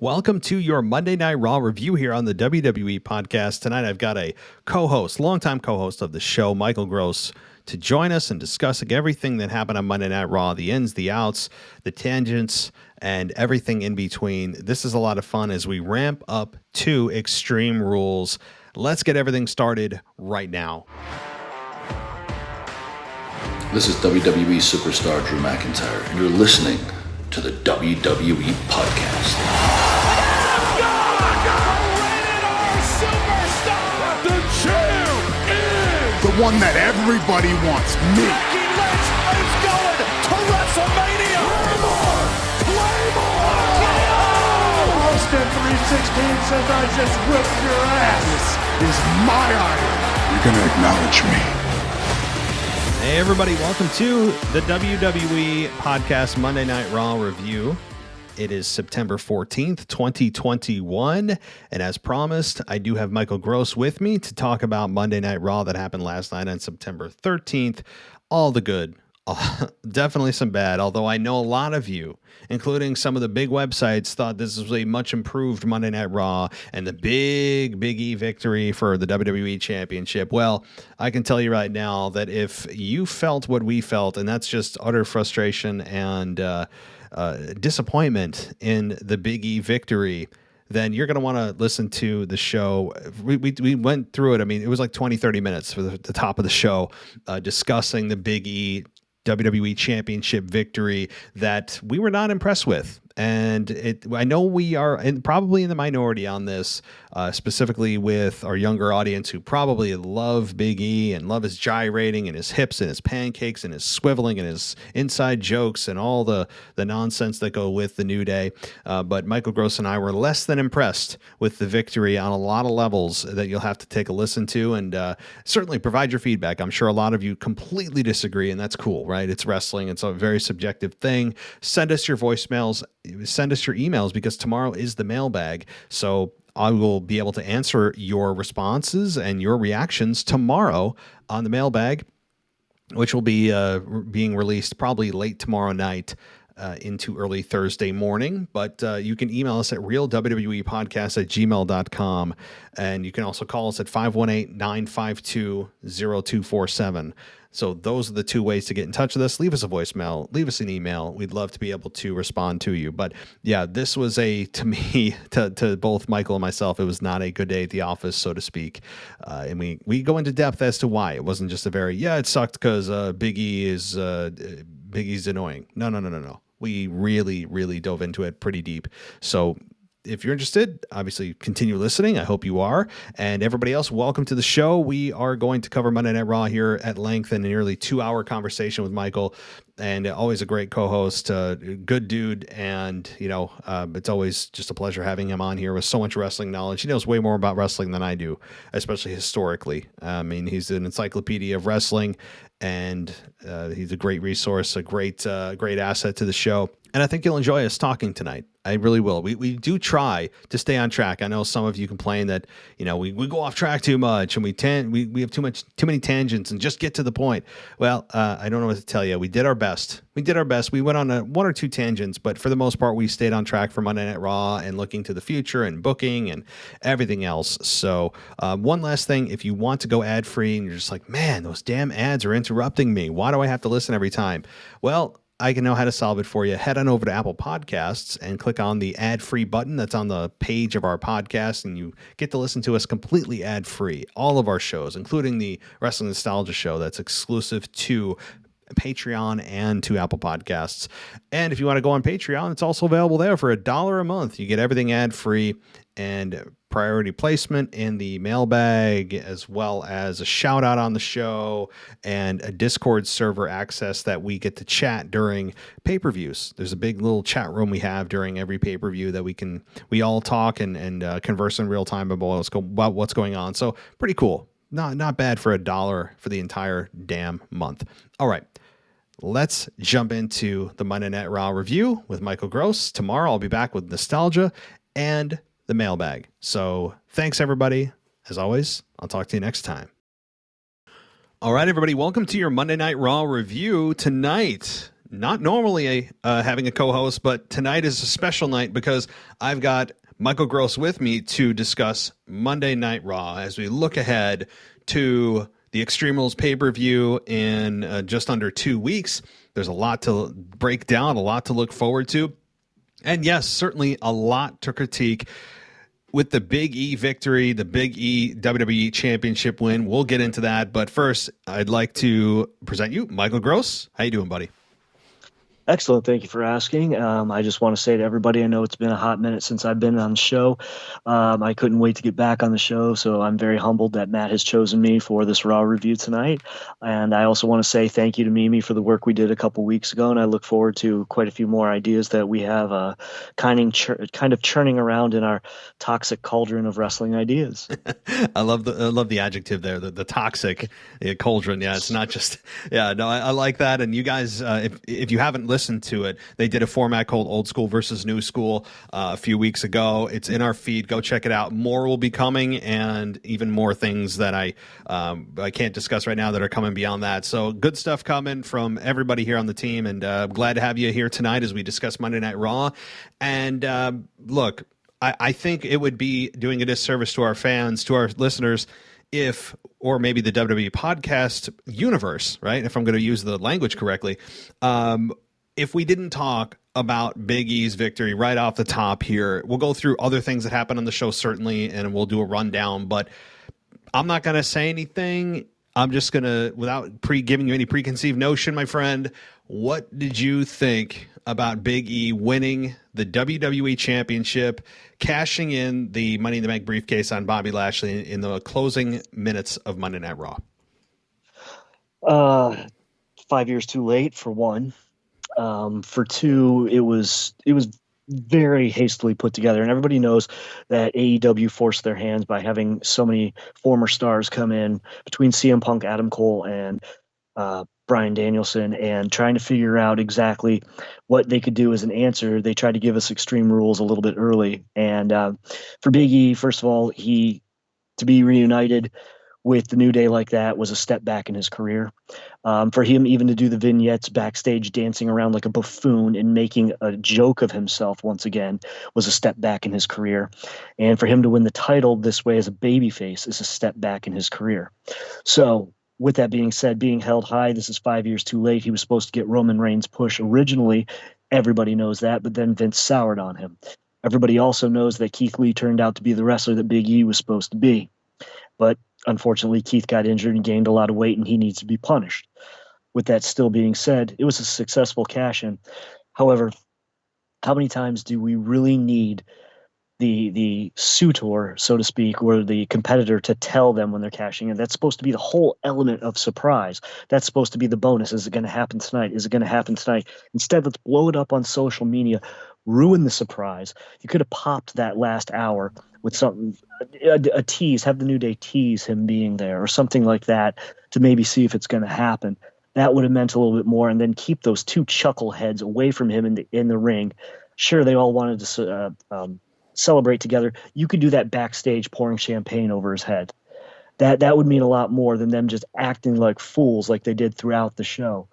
Welcome to your Monday Night Raw review here on the WWE podcast. Tonight I've got a co-host, longtime co-host of the show, Michael Gross, to join us and discuss everything that happened on Monday Night Raw, the ins, the outs, the tangents, and everything in between. This is a lot of fun as we ramp up to Extreme Rules. Let's get everything started right now. This is WWE superstar Drew McIntyre, and you're listening to the WWE podcast. The champ is the one that everybody wants, me. Becky Lynch is going to WrestleMania. Claymore! Austin 316 says I just whipped your ass. This is my iron. You're going to acknowledge me. Hey everybody, welcome to the WWE Podcast Monday Night Raw review. It is September 14th, 2021, and as promised, I do have Michael Gross with me to talk about Monday Night Raw that happened last night on September 13th. All the good, definitely some bad, although I know a lot of you, including some of the big websites, thought this was a much improved Monday Night Raw and the Big E victory for the WWE Championship. Well, I can tell you right now that if you felt what we felt, and that's just utter frustration and disappointment in the Big E victory, then you're going to want to listen to the show. We went through it. I mean, it was like 20, 30 minutes for the top of the show discussing the Big E WWE Championship victory that we were not impressed with. And I know we are probably in the minority on this, specifically with our younger audience who probably love Big E and love his gyrating and his hips and his pancakes and his swiveling and his inside jokes and all the nonsense that go with the New Day. But Michael Gross and I were less than impressed with the victory on a lot of levels that you'll have to take a listen to and certainly provide your feedback. I'm sure a lot of you completely disagree, and that's cool, right? It's wrestling. It's a very subjective thing. Send us your voicemails. Send us your emails because tomorrow is the mailbag. So I will be able to answer your responses and your reactions tomorrow on the mailbag, which will be being released probably late tomorrow night into early Thursday morning. But you can email us at realwwepodcast@gmail.com. And you can also call us at 518-952-0247. So those are the two ways to get in touch with us. Leave us a voicemail, leave us an email. We'd love to be able to respond to you. But yeah, this was to me, to both Michael and myself, it was not a good day at the office, so to speak. And we go into depth as to why. It wasn't just it sucked because Big E's annoying. No. We really dove into it pretty deap. So if you're interested, obviously continue listening. I hope you are. And everybody else, welcome to the show. We are going to cover Monday Night Raw here at length in a nearly 2-hour conversation with Michael. And always a great co-host, good dude. And, it's always just a pleasure having him on here with so much wrestling knowledge. He knows way more about wrestling than I do, especially historically. I mean, he's an encyclopedia of wrestling, and he's a great resource, a great asset to the show. And I think you'll enjoy us talking tonight. I really will. We do try to stay on track. I know some of you complain that, we go off track too much and we have too many tangents and just get to the point. Well, I don't know what to tell you. We did our best. We went on one or two tangents, but for the most part, we stayed on track for Monday Night Raw and looking to the future and booking and everything else. So one last thing, if you want to go ad free and you're just like, man, those damn ads are interrupting me. Why do I have to listen every time? Well, I can know how to solve it for you. Head on over to Apple Podcasts and click on the ad-free button that's on the page of our podcast, and you get to listen to us completely ad-free. All of our shows, including the Wrestling Nostalgia Show that's exclusive to Patreon and to Apple Podcasts. And if you want to go on Patreon, it's also available there for $1 a month. You get everything ad-free and priority placement in the mailbag, as well as a shout out on the show and a Discord server access that we get to chat during pay-per-views. There's a big little chat room we have during every pay-per-view that we all talk and converse in real time about what's going on. So pretty cool. Not bad for $1 for the entire damn month. All right. Let's jump into the Monday Night Raw review with Michael Gross. Tomorrow I'll be back with nostalgia and the mailbag. So thanks, everybody. As always, I'll talk to you next time. All right, everybody, welcome to your Monday Night Raw review. Tonight, not normally having a co-host, but tonight is a special night because I've got Michael Gross with me to discuss Monday Night Raw as we look ahead to the Extreme Rules pay-per-view in just under 2 weeks. There's a lot to break down, a lot to look forward to, and yes, certainly a lot to critique. With the Big E victory, the Big E WWE Championship win, we'll get into that. But first, I'd like to present you Michael Gross. How you doing, buddy? Excellent. Thank you for asking. I just want to say to everybody, I know it's been a hot minute since I've been on the show. I couldn't wait to get back on the show, so I'm very humbled that Matt has chosen me for this Raw review tonight. And I also want to say thank you to Mimi for the work we did a couple weeks ago, and I look forward to quite a few more ideas that we have kind of churning around in our toxic cauldron of wrestling ideas. I love the adjective there, the toxic cauldron. Yeah, it's not just I like that. And you guys, if you haven't listened to it, they did a format called Old School versus New School a few weeks ago. It's in our feed. Go check it out. More will be coming, and even more things that I can't discuss right now that are coming beyond that. So good stuff coming from everybody here on the team, and I'm glad to have you here tonight as we discuss Monday Night Raw. And look, I think it would be doing a disservice to our fans, to our listeners, or maybe the WWE podcast universe, right? If I'm going to use the language correctly, if we didn't talk about Big E's victory right off the top here. We'll go through other things that happened on the show, certainly, and we'll do a rundown, but I'm not going to say anything. I'm just going to, without giving you any preconceived notion, my friend, what did you think about Big E winning the WWE Championship, cashing in the Money in the Bank briefcase on Bobby Lashley in the closing minutes of Monday Night Raw? 5 years too late, for one. For two, it was very hastily put together, and everybody knows that AEW forced their hands by having so many former stars come in between CM Punk, Adam Cole, and Bryan Danielson, and trying to figure out exactly what they could do as an answer. They tried to give us Extreme Rules a little bit early, and for Big E, first of all, to be reunited with the New Day like that was a step back in his career. For him even to do the vignettes backstage dancing around like a buffoon and making a joke of himself once again was a step back in his career. And for him to win the title this way as a babyface is a step back in his career. So with that being said, being held high, this is 5 years too late. He was supposed to get Roman Reigns' push originally. Everybody knows that, but then Vince soured on him. Everybody also knows that Keith Lee turned out to be the wrestler that Big E was supposed to be. But unfortunately, Keith got injured and gained a lot of weight, and he needs to be punished. With that still being said, it was a successful cash-in. However, how many times do we really need the suitor, so to speak, or the competitor to tell them when they're cashing in? That's supposed to be the whole element of surprise. That's supposed to be the bonus. Is it going to happen tonight? Is it going to happen tonight? Instead, let's blow it up on social media, ruin the surprise. You could have popped that last hour with something, a tease, have the New Day tease him being there or something like that to maybe see if it's going to happen. That would have meant a little bit more, and then keep those two chuckleheads away from him in the ring. Sure, they all wanted to celebrate together. You could do that backstage pouring champagne over his head. That would mean a lot more than them just acting like fools like they did throughout the show.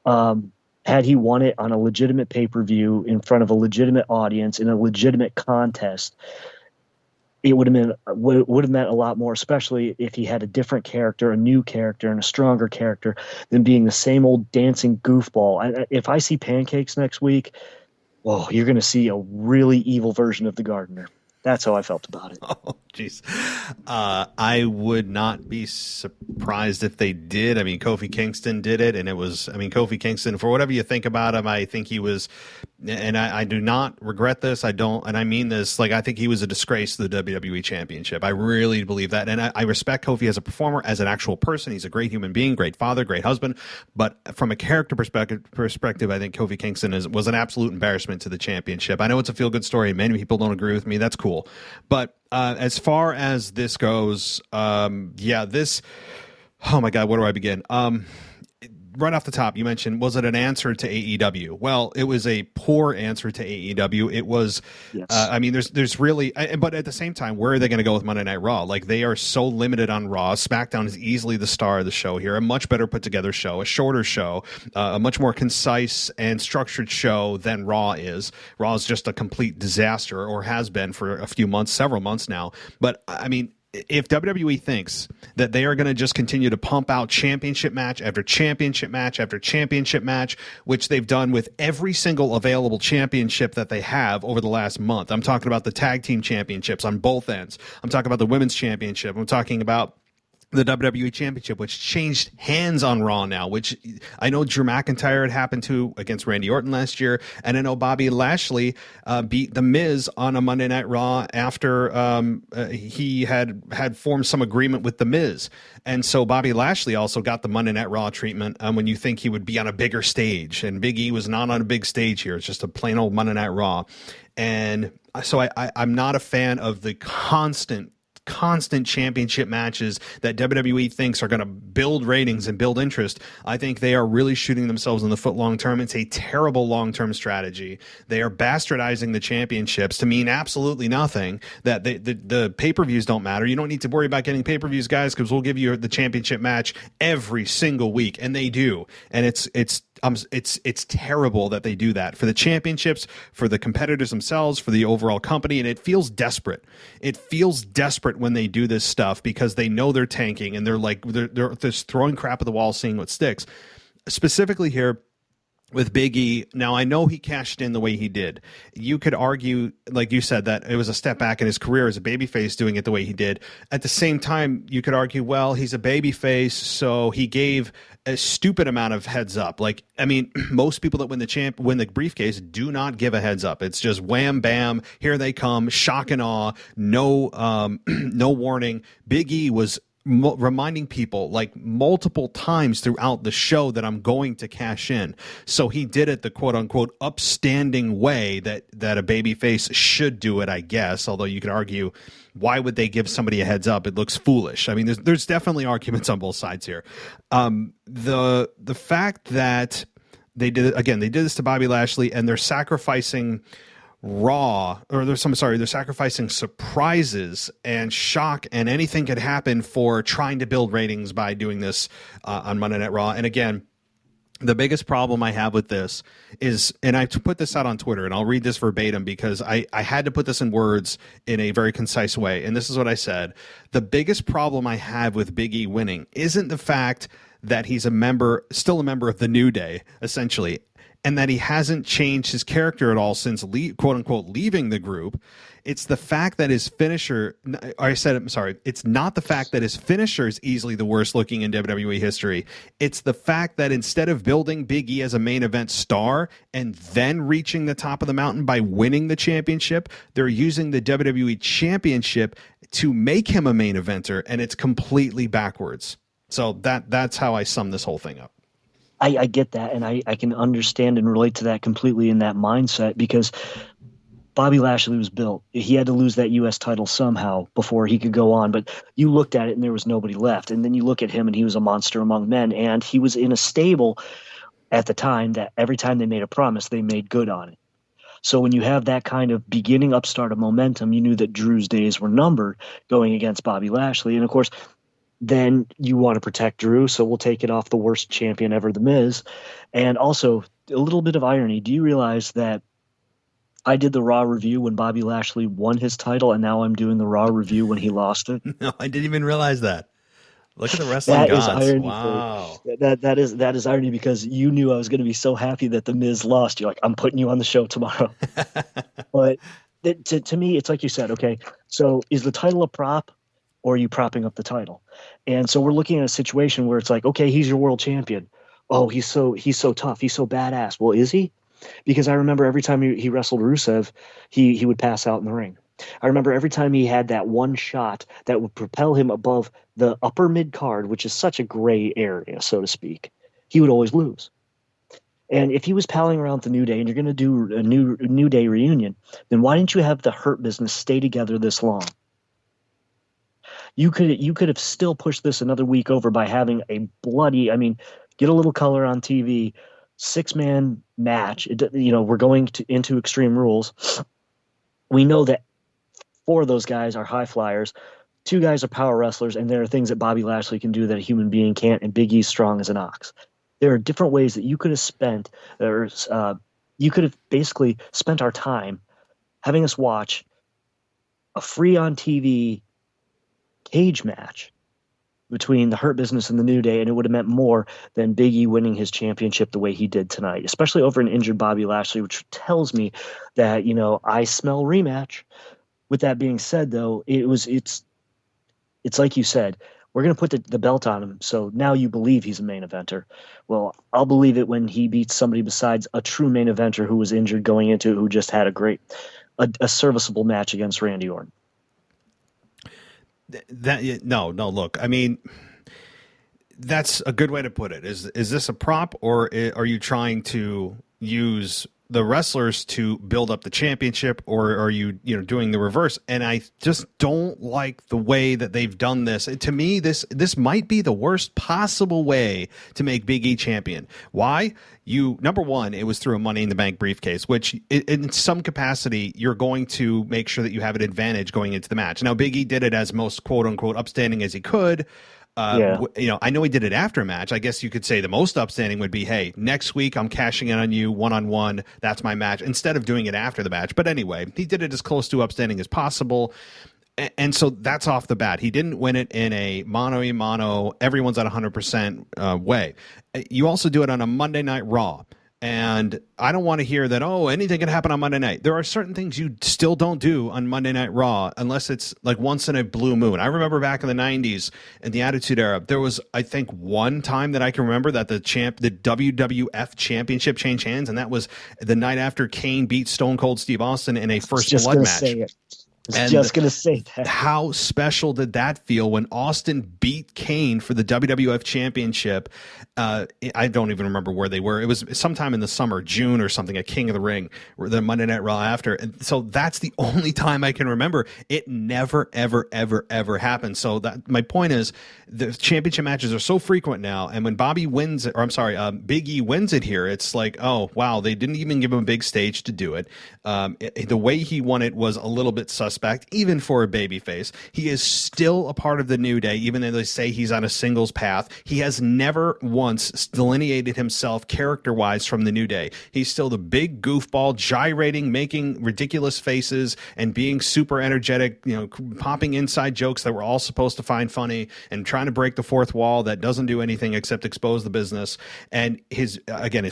Had he won it on a legitimate pay-per-view in front of a legitimate audience in a legitimate contest, it would have meant a lot more, especially if he had a different character, a new character, and a stronger character than being the same old dancing goofball. If I see Pancakes next week, well, you're going to see a really evil version of the Gardener. That's how I felt about it. Oh, jeez. I would not be surprised if they did. I mean, Kofi Kingston did it, and Kofi Kingston, for whatever you think about him, I think he was, and I do not regret this. I don't, and I mean this, I think he was a disgrace to the WWE Championship. I really believe that, and I respect Kofi as a performer, as an actual person. He's a great human being, great father, great husband, but from a character perspective, I think Kofi Kingston was an absolute embarrassment to the championship. I know it's a feel-good story. Many people don't agree with me. That's cool. But as far as this goes, oh my God, where do I begin? right off the top, you mentioned, was it an answer to AEW? Well, it was a poor answer to AEW. It was, Yes. I mean, there's really, but at the same time, where are they going to go with Monday Night Raw? Like, they are so limited on Raw. SmackDown is easily the star of the show here. A much better put together show, a shorter show, a much more concise and structured show than Raw is. Raw is just a complete disaster, or has been for a few months, several months now. But I mean, if WWE thinks that they are going to just continue to pump out championship match after championship match after championship match, which they've done with every single available championship that they have over the last month. I'm talking about the tag team championships on both ends. I'm talking about the women's championship. I'm talking about the WWE Championship, which changed hands on Raw now, which I know Drew McIntyre had happened to against Randy Orton last year, and I know Bobby Lashley beat The Miz on a Monday Night Raw after he had formed some agreement with The Miz. And so Bobby Lashley also got the Monday Night Raw treatment when you think he would be on a bigger stage, and Big E was not on a big stage here. It's just a plain old Monday Night Raw. And so I'm not a fan of the constant championship matches that WWE thinks are going to build ratings and build interest. I think they are really shooting themselves in the foot long term. It's a terrible long-term strategy. They are bastardizing the championships to mean absolutely nothing, that the pay-per-views don't matter. You don't need to worry about getting pay-per-views, guys, because we'll give you the championship match every single week. And they do. And it's terrible that they do that for the championships, for the competitors themselves, for the overall company, and it feels desperate. It feels desperate when they do this stuff because they know they're tanking and they're just throwing crap at the wall, seeing what sticks. Specifically here with Big E, now I know he cashed in the way he did. You could argue, like you said, that it was a step back in his career as a babyface doing it the way he did. At the same time, you could argue, well, he's a babyface, so he gave a stupid amount of heads up. Like, I mean, most people that win the briefcase do not give a heads up. It's just wham, bam, here they come, shock and awe, no warning. Big E was reminding people like multiple times throughout the show that I'm going to cash in. So he did it the quote unquote upstanding way that a babyface should do it, I guess. Although you could argue, why would they give somebody a heads up? It looks foolish. I mean, there's definitely arguments on both sides here. The fact that they did this to Bobby Lashley, and they're sacrificing they're sacrificing surprises and shock, and anything could happen for trying to build ratings by doing this on Monday Night Raw. And again, the biggest problem I have with this is, and I put this out on Twitter, and I'll read this verbatim because I had to put this in words in a very concise way. And this is what I said. The biggest problem I have with Big E winning isn't the fact that he's still a member of the New Day, essentially, and that he hasn't changed his character at all since quote unquote leaving the group. It's the fact that his finisher, it's not the fact that his finisher is easily the worst looking in WWE history. It's the fact that instead of building Big E as a main event star and then reaching the top of the mountain by winning the championship, they're using the WWE championship to make him a main eventer, and it's completely backwards. So that's how I sum this whole thing up. I get that, and I can understand and relate to that completely in that mindset, because Bobby Lashley was built. He had to lose that U.S. title somehow before he could go on, but you looked at it and there was nobody left. And then you look at him and he was a monster among men, and he was in a stable at the time that every time they made a promise, they made good on it. So when you have that kind of beginning upstart of momentum, you knew that Drew's days were numbered going against Bobby Lashley. And of course, then you want to protect Drew, so we'll take it off the worst champion ever, The Miz. And also, a little bit of irony. Do you realize that I did the Raw review when Bobby Lashley won his title, and now I'm doing the Raw review when he lost it? No, I didn't even realize that. Look at the wrestling that gods. Is irony. Wow. That is irony, because you knew I was going to be so happy that The Miz lost. You're like, I'm putting you on the show tomorrow. But to me, it's like you said, okay, so is the title a prop, or are you propping up the title? And so we're looking at a situation where it's like, okay, he's your world champion. Oh, he's so tough. He's so badass. Well, is he? Because I remember every time he wrestled Rusev, he would pass out in the ring. I remember every time he had that one shot that would propel him above the upper mid card, which is such a gray area, so to speak, he would always lose. And if he was palling around the New Day and you're going to do a New Day reunion, then why didn't you have the Hurt Business stay together this long? You could have still pushed this another week over by having a bloody, I mean, get a little color on TV. 6-man match. We're going into Extreme Rules. We know that 4 of those guys are high flyers. 2 guys are power wrestlers, and there are things that Bobby Lashley can do that a human being can't, and Big E's strong as an ox. There are different ways that you could have spent, or you could have basically spent our time having us watch a free on TV cage match between the Hurt Business and the New Day, and it would have meant more than Big E winning his championship the way he did tonight, especially over an injured Bobby Lashley, which tells me that, I smell rematch. With that being said, though, it's like you said, we're going to put the belt on him, so now you believe he's a main eventer. Well, I'll believe it when he beats somebody besides a true main eventer who was injured going into it, who just had a serviceable match against Randy Orton. Look, I mean, that's a good way to put it. Is this a prop, or are you trying to use the wrestlers to build up the championship, or are you doing the reverse? And I just don't like the way that they've done this. To me, this might be the worst possible way to make Big E champion. Why? Number one, it was through a Money in the Bank briefcase, which in some capacity, you're going to make sure that you have an advantage going into the match. Now, Big E did it as most quote unquote upstanding as he could. I know he did it after a match. I guess you could say the most upstanding would be, hey, next week I'm cashing in on you one-on-one. That's my match, instead of doing it after the match. But anyway, he did it as close to upstanding as possible. And so that's off the bat. He didn't win it in a mano-a-mano, everyone's at 100% way. You also do it on a Monday Night Raw. And I don't want to hear that, anything can happen on Monday night. There are certain things you still don't do on Monday Night Raw unless it's like once in a blue moon. I remember back in the 90s in the Attitude Era, there was, I think, one time that I can remember that the WWF Championship changed hands, and that was the night after Kane beat Stone Cold Steve Austin in a first blood match. I was just going to say that. How special did that feel when Austin beat Kane for the WWF Championship? I don't even remember where they were. It was sometime in the summer, June or something, at King of the Ring, the Monday Night Raw after. And so that's the only time I can remember. It never, ever, ever, ever happened. So that my point is, the championship matches are so frequent now. And when Big E wins it here, it's like, oh, wow, they didn't even give him a big stage to do it. The way he won it was a little bit suspect, even for a babyface. He is still a part of the New Day, even though they say he's on a singles path. He has never once delineated himself character-wise from the New Day. He's still the big goofball, gyrating, making ridiculous faces, and being super energetic, popping inside jokes that we're all supposed to find funny, and trying to break the fourth wall that doesn't do anything except expose the business. And his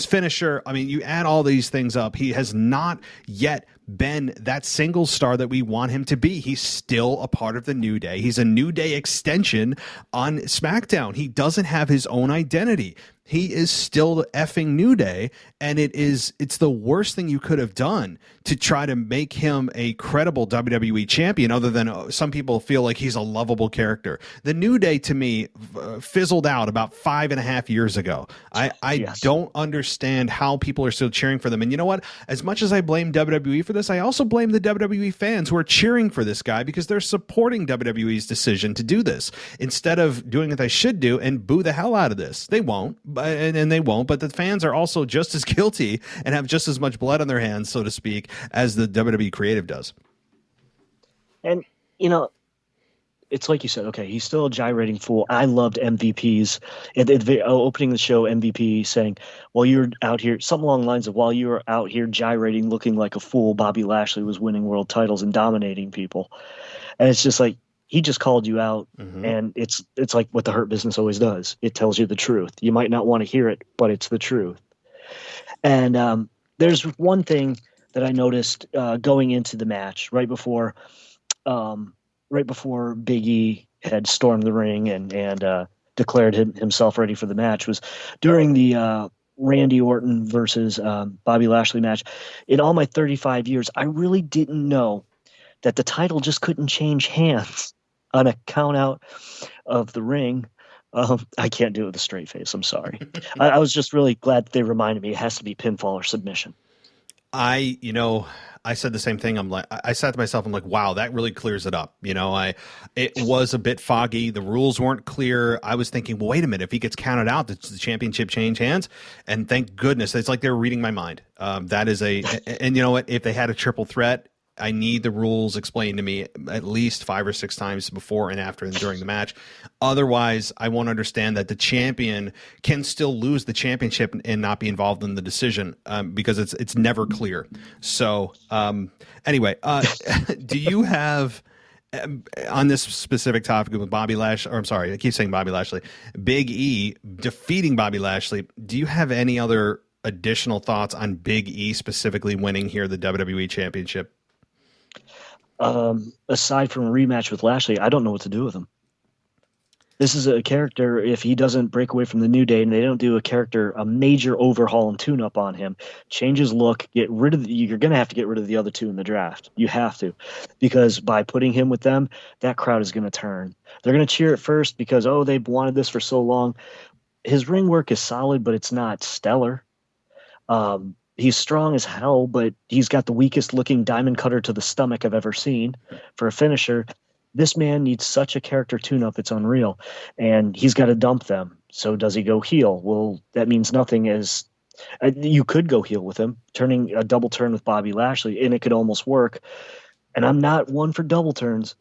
finisher, I mean, you add all these things up, he has not yet been that single star that we want him to be. He's still a part of the New Day. He's a New Day extension on SmackDown. He doesn't have his own identity. He is still the effing New Day, and it's the worst thing you could have done to try to make him a credible WWE champion, other than some people feel like he's a lovable character. The New Day, to me, fizzled out about 5.5 years ago. I don't understand how people are still cheering for them. And you know what? As much as I blame WWE for this, I also blame the WWE fans who are cheering for this guy, because they're supporting WWE's decision to do this instead of doing what they should do and boo the hell out of this. They won't. And they won't, but the fans are also just as guilty and have just as much blood on their hands, so to speak, as the WWE creative does. And, it's like you said, okay, he's still a gyrating fool. I loved MVP's opening the show, MVP saying, while you're out here, something along the lines of, while you were out here gyrating, looking like a fool, Bobby Lashley was winning world titles and dominating people. And it's just like, he just called you out, and it's like what the Hurt Business always does. It tells you the truth. You might not want to hear it, but it's the truth. And there's one thing that I noticed going into the match right before Big E had stormed the ring and declared himself ready for the match, was during the Randy Orton versus Bobby Lashley match. In all my 35 years, I really didn't know that the title just couldn't change hands on a count out of the ring. I can't do it with a straight face. I'm sorry. I was just really glad that they reminded me it has to be pinfall or submission. I said the same thing. I said to myself, I'm like, wow, that really clears it up. It was a bit foggy. The rules weren't clear. I was thinking, well, wait a minute. If he gets counted out, does the championship change hands? And thank goodness, it's like they were reading my mind. And you know what? If they had a triple threat, I need the rules explained to me at least 5 or 6 times before and after and during the match. Otherwise, I won't understand that the champion can still lose the championship and not be involved in the decision because it's never clear. So anyway, do you have on this specific topic with Bobby Lashley, or I'm sorry, I keep saying Bobby Lashley, Big E defeating Bobby Lashley, do you have any other additional thoughts on Big E specifically winning here the WWE Championship? Aside from a rematch with Lashley, I don't know what to do with him. This is a character, if he doesn't break away from the New Day and they don't do a major overhaul and tune-up on him, change his look, you're going to have to get rid of the other two in the draft. You have to. Because by putting him with them, that crowd is going to turn. They're going to cheer at first because, they've wanted this for so long. His ring work is solid, but it's not stellar. He's strong as hell, but he's got the weakest looking diamond cutter to the stomach I've ever seen for a finisher. This man needs such a character tune-up, it's unreal. And he's got to dump them. So does he go heel? Well, that means nothing as you could go heel with him, turning a double turn with Bobby Lashley, and it could almost work. And I'm not one for double turns,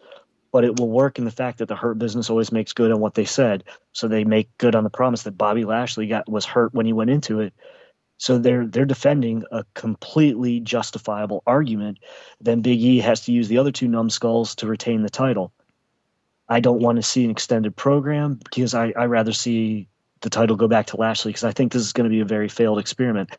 but it will work in the fact that the Hurt Business always makes good on what they said. So they make good on the promise that Bobby Lashley was hurt when he went into it. So they're defending a completely justifiable argument. Then Big E has to use the other two numbskulls to retain the title. I don't want to see an extended program because I rather see the title go back to Lashley because I think this is going to be a very failed experiment.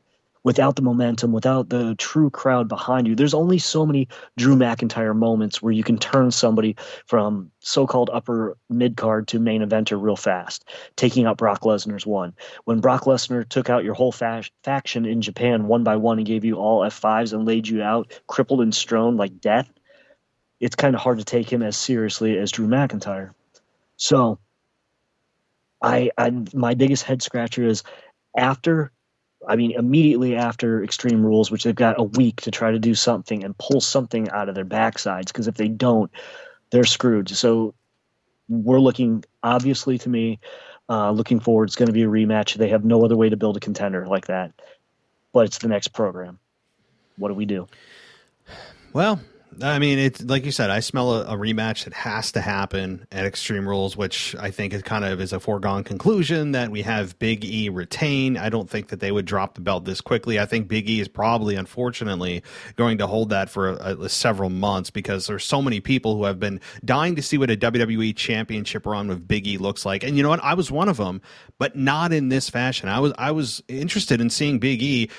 Without the momentum, without the true crowd behind you, there's only so many Drew McIntyre moments where you can turn somebody from so-called upper mid-card to main eventer real fast. Taking out Brock Lesnar's one. When Brock Lesnar took out your whole faction in Japan one by one and gave you all F5s and laid you out, crippled and strewn like death, it's kind of hard to take him as seriously as Drew McIntyre. So my biggest head scratcher is immediately after Extreme Rules, which they've got a week to try to do something and pull something out of their backsides, because if they don't, they're screwed. So we're looking, obviously to me, looking forward, it's going to be a rematch. They have no other way to build a contender like that. But it's the next program. What do we do? Well, I mean, it's like you said, I smell a rematch that has to happen at Extreme Rules, which I think is a foregone conclusion that we have Big E retain. I don't think that they would drop the belt this quickly. I think Big E is probably, unfortunately, going to hold that for several months because there's so many people who have been dying to see what a WWE Championship run with Big E looks like. And you know what? I was one of them, but not in this fashion. I was interested in seeing Big E,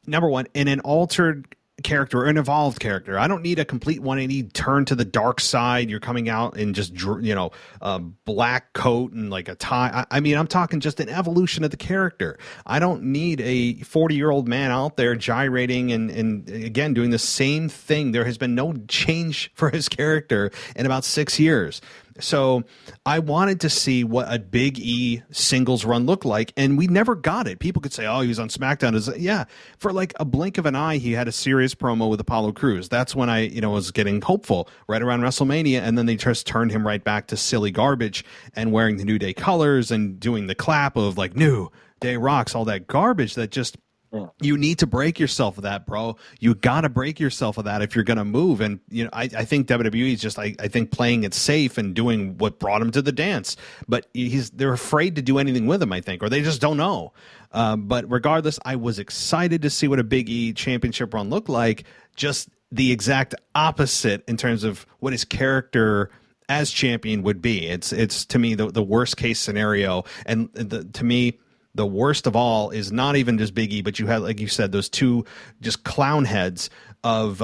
number one, in an altered character, an evolved character. I don't need a complete 180 turn to the dark side. You're coming out in just, a black coat and like a tie. I mean, I'm talking just an evolution of the character. I don't need a 40-year-old man out there gyrating and again, doing the same thing. There has been no change for his character in about 6 years. So I wanted to see what a Big E singles run looked like, and we never got it. People could say, oh, he was on SmackDown. Yeah, for like a blink of an eye, he had a serious promo with Apollo Crews. That's when I was getting hopeful right around WrestleMania, and then they just turned him right back to silly garbage and wearing the New Day colors and doing the clap of like New Day rocks, all that garbage that just... Yeah. You need to break yourself of that, bro. You got to break yourself of that if you're going to move. And, I think WWE is just, I think, playing it safe and doing what brought him to the dance. But they're afraid to do anything with him, I think, or they just don't know. But regardless, I was excited to see what a Big E championship run looked like. Just the exact opposite in terms of what his character as champion would be. It's to me, the worst case scenario. And to me, the worst of all is not even just Big E, but you had, like you said, those two just clown heads of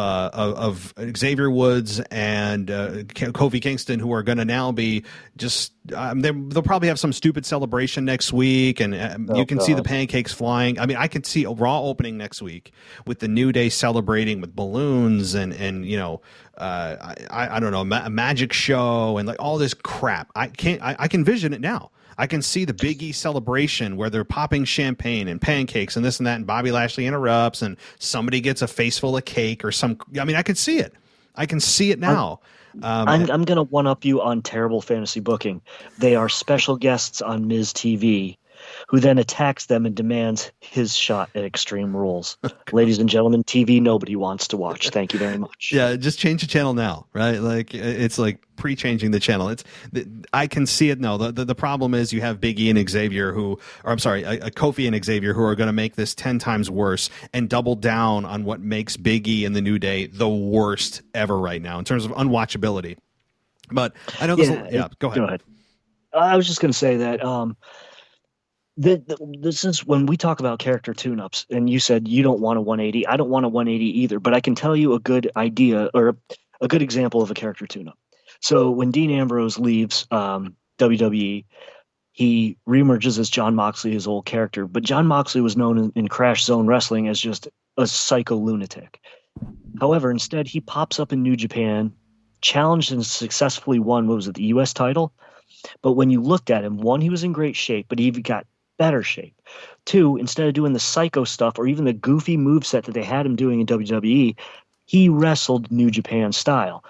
Xavier Woods and Kofi Kingston, who are going to now be just they'll probably have some stupid celebration next week, and you can see the pancakes flying. I mean, I can see a Raw opening next week with the New Day celebrating with balloons and I don't know, a magic show and like all this crap. I can vision it now. I can see the Big E celebration where they're popping champagne and pancakes and this and that, and Bobby Lashley interrupts and somebody gets a face full of cake or some. I mean, I can see it. I can see it now. I'm going to one-up you on terrible fantasy booking. They are special guests on Miz TV, who then attacks them and demands his shot at Extreme Rules. Ladies and gentlemen, TV nobody wants to watch. Thank you very much. Yeah, just change the channel now, right? Like it's like pre-changing the channel. I can see it now. The problem is you have Big E and Xavier Kofi and Xavier who are going to make this 10 times worse and double down on what makes Big E and the New Day the worst ever right now in terms of unwatchability. But I know this. Go ahead. I was just going to say that. This is when we talk about character tune-ups, and you said you don't want a 180. I don't want a 180 either, but I can tell you a good idea or a good example of a character tune-up. So when Dean Ambrose leaves WWE, he reemerges as Jon Moxley, his old character. But Jon Moxley was known in Crash Zone Wrestling as just a psycho lunatic. However, instead, he pops up in New Japan, challenged and successfully won, the U.S. title? But when you looked at him, one, he was in great shape, but he got better shape. Two, instead of doing the psycho stuff or even the goofy moveset that they had him doing in WWE, he wrestled New Japan style.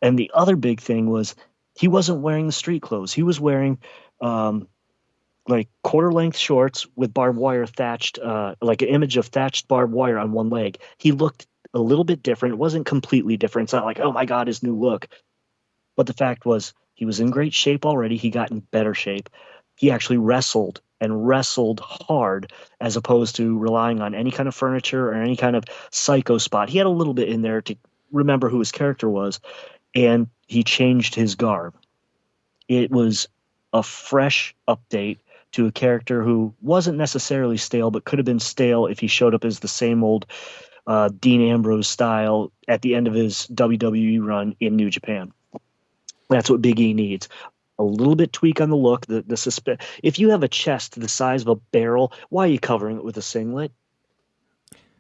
And the other big thing was he wasn't wearing the street clothes. He was wearing like quarter-length shorts with barbed wire thatched, like an image of thatched barbed wire on one leg. He looked a little bit different. It wasn't completely different. It's not like, oh my God, his new look. But the fact was he was in great shape already. He got in better shape. He actually wrestled and wrestled hard as opposed to relying on any kind of furniture or any kind of psycho spot. He had a little bit in there to remember who his character was, and he changed his garb. It was a fresh update to a character who wasn't necessarily stale, but could have been stale if he showed up as the same old Dean Ambrose style at the end of his WWE run in New Japan. That's what Big E needs. A little bit tweak on the look. If you have a chest the size of a barrel, why are you covering it with a singlet?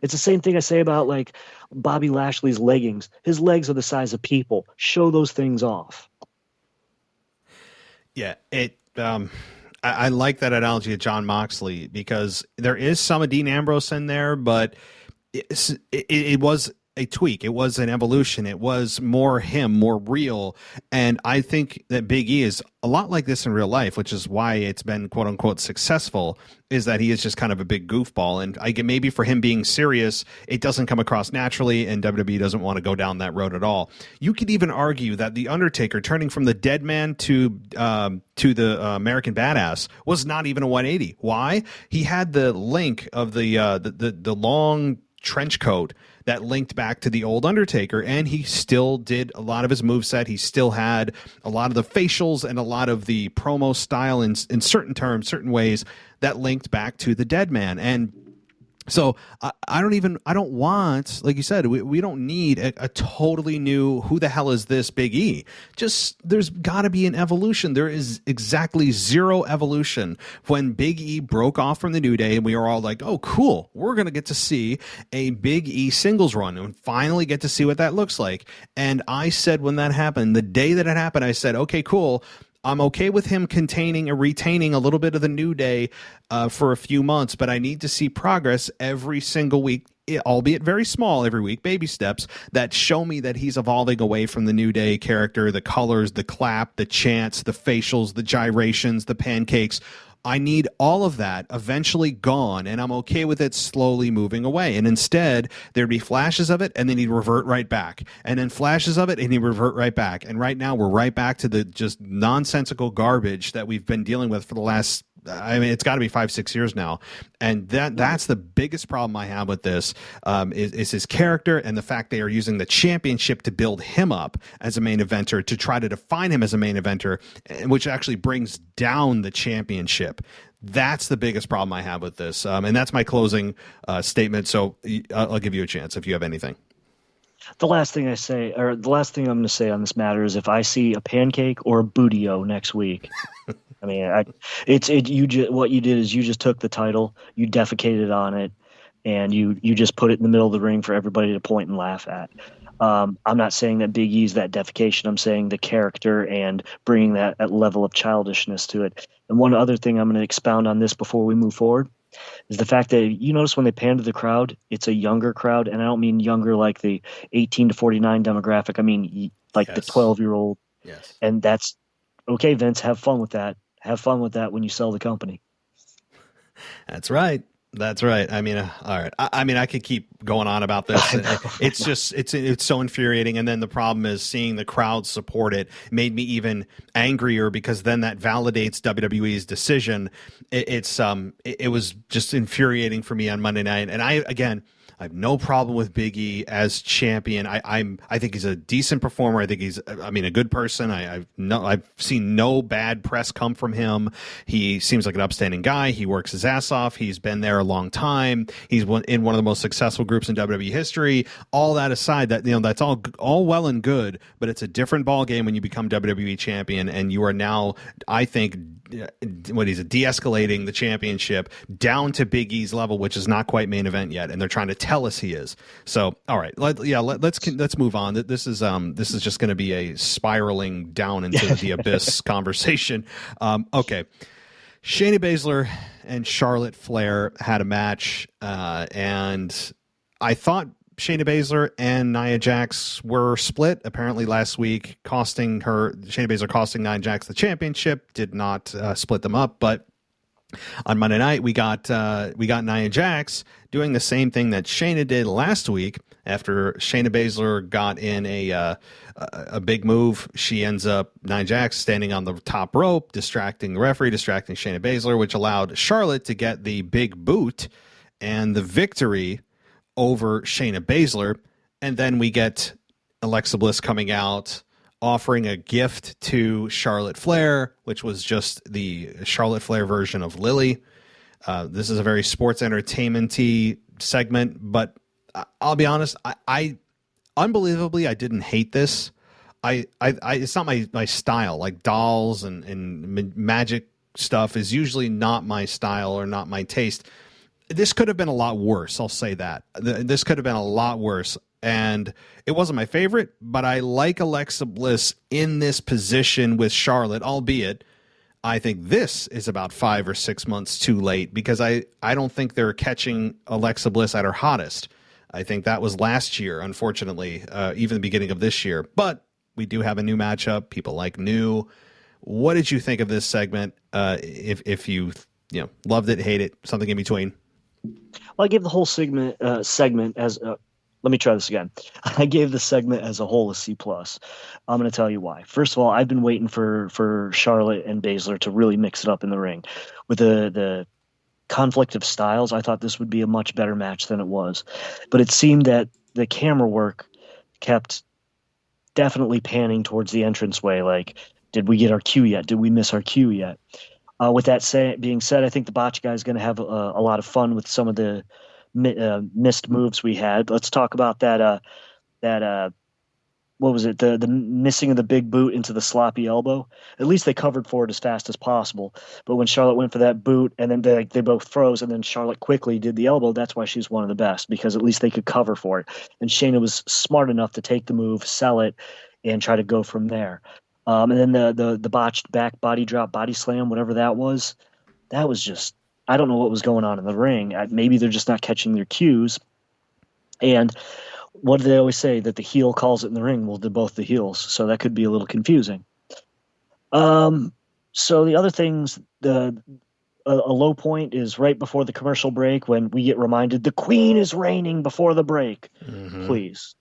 It's the same thing I say about like Bobby Lashley's leggings. His legs are the size of people. Show those things off. Yeah, I like that analogy of Jon Moxley because there is some of Dean Ambrose in there, but it was a tweak. It was an evolution. It was more him, more real. And I think that Big E is a lot like this in real life, which is why it's been quote unquote successful, is that he is just kind of a big goofball. And I get maybe for him being serious, it doesn't come across naturally, and WWE doesn't want to go down that road at all. You could even argue that The Undertaker turning from the dead man to the American Badass was not even a 180. Why? He had the link of the long trench coat that linked back to the old Undertaker, and he still did a lot of his moveset. He still had a lot of the facials and a lot of the promo style in certain terms, certain ways that linked back to the dead man. And so I don't want, like you said, we don't need a totally new, who the hell is this Big E? Just, there's got to be an evolution. There is exactly zero evolution. When Big E broke off from the New Day and we were all like, oh, cool, we're going to get to see a Big E singles run and finally get to see what that looks like. And I said when that happened, the day that it happened, I said, okay, cool. I'm okay with him containing or retaining a little bit of the New Day for a few months, but I need to see progress every single week, albeit very small every week, baby steps that show me that he's evolving away from the New Day character, the colors, the clap, the chants, the facials, the gyrations, the pancakes. I need all of that eventually gone, and I'm okay with it slowly moving away. And instead, there'd be flashes of it, and then he'd revert right back. And then flashes of it, and he'd revert right back. And right now, we're right back to the just nonsensical garbage that we've been dealing with for the last, I mean, it's got to be 5-6 years now. And that's the biggest problem I have with this, is his character and the fact they are using the championship to build him up as a main eventer, to try to define him as a main eventer, which actually brings down the championship. That's the biggest problem I have with this. And that's my closing statement. So I'll give you a chance if you have anything. The last thing I'm going to say on this matter is if I see a pancake or a bootio next week, I mean, what you did is you just took the title, you defecated on it, and you just put it in the middle of the ring for everybody to point and laugh at. I'm not saying that Big E's that defecation. I'm saying the character and bringing that level of childishness to it. And one other thing I'm going to expound on this before we move forward is the fact that you notice when they pan to the crowd, it's a younger crowd, and I don't mean younger like the 18 to 49 demographic. I mean like the 12-year-old. Yes. And that's okay, Vince, have fun with that. Have fun with that when you sell the company. That's right. That's right. I mean, all right. I mean, I could keep going on about this. It's just, it's so infuriating. And then the problem is seeing the crowd support it made me even angrier, because then that validates WWE's decision. It was just infuriating for me on Monday night. And I have no problem with Big E as champion. I think he's a decent performer. I think he's, a good person. I've seen no bad press come from him. He seems like an upstanding guy. He works his ass off. He's been there a long time. He's in one of the most successful groups in WWE history. All that aside, that's all well and good, but it's a different ball game when you become WWE champion, and you are now, I think, de-escalating the championship down to Big E's level, which is not quite main event yet, and they're trying to tell us he is. So, all right, let's move on. This is just going to be a spiraling down into the abyss conversation. Okay, Shayna Baszler and Charlotte Flair had a match, and I thought Shayna Baszler and Nia Jax were split apparently last week, Shayna Baszler costing Nia Jax the championship. Did not split them up, but on Monday night we got Nia Jax doing the same thing that Shayna did last week. After Shayna Baszler got in a big move, she ends up, Nia Jax, standing on the top rope, distracting the referee, distracting Shayna Baszler, which allowed Charlotte to get the big boot and the victory over Shayna Baszler. And then we get Alexa Bliss coming out offering a gift to Charlotte Flair, which was just the Charlotte Flair version of Lily. This is a very sports entertainment-y segment, but I'll be honest, I unbelievably, I didn't hate this. It's not my style. Like dolls and magic stuff is usually not my style or not my taste. This could have been a lot worse. I'll say that. This could have been a lot worse. And it wasn't my favorite, but I like Alexa Bliss in this position with Charlotte, albeit I think this is about 5 or 6 months too late, because I don't think they're catching Alexa Bliss at her hottest. I think that was last year, unfortunately, even the beginning of this year. But we do have a new matchup. People like new. What did you think of this segment? If you loved it, hate it, something in between? Well, I gave the whole segment as let me try this again. I gave the segment as a whole a C+. I'm going to tell you why. First of all, I've been waiting for Charlotte and Baszler to really mix it up in the ring. With the conflict of styles, I thought this would be a much better match than it was. But it seemed that the camera work kept definitely panning towards the entranceway. Like, did we get our cue yet? Did we miss our cue yet? With that being said, I think the botch guy is going to have a lot of fun with some of the missed moves we had. Let's talk about that what was it? The missing of the big boot into the sloppy elbow. At least they covered for it as fast as possible. But when Charlotte went for that boot and then they both froze, and then Charlotte quickly did the elbow, that's why she's one of the best, because at least they could cover for it. And Shayna was smart enough to take the move, sell it, and try to go from there. And then the botched back body drop, body slam, whatever that was just, I don't know what was going on in the ring. Maybe they're just not catching their cues. And what do they always say? That the heel calls it in the ring. Well, they're both the heels, so that could be a little confusing. So the other things, a low point is right before the commercial break when we get reminded the Queen is reigning before the break. Mm-hmm. Please.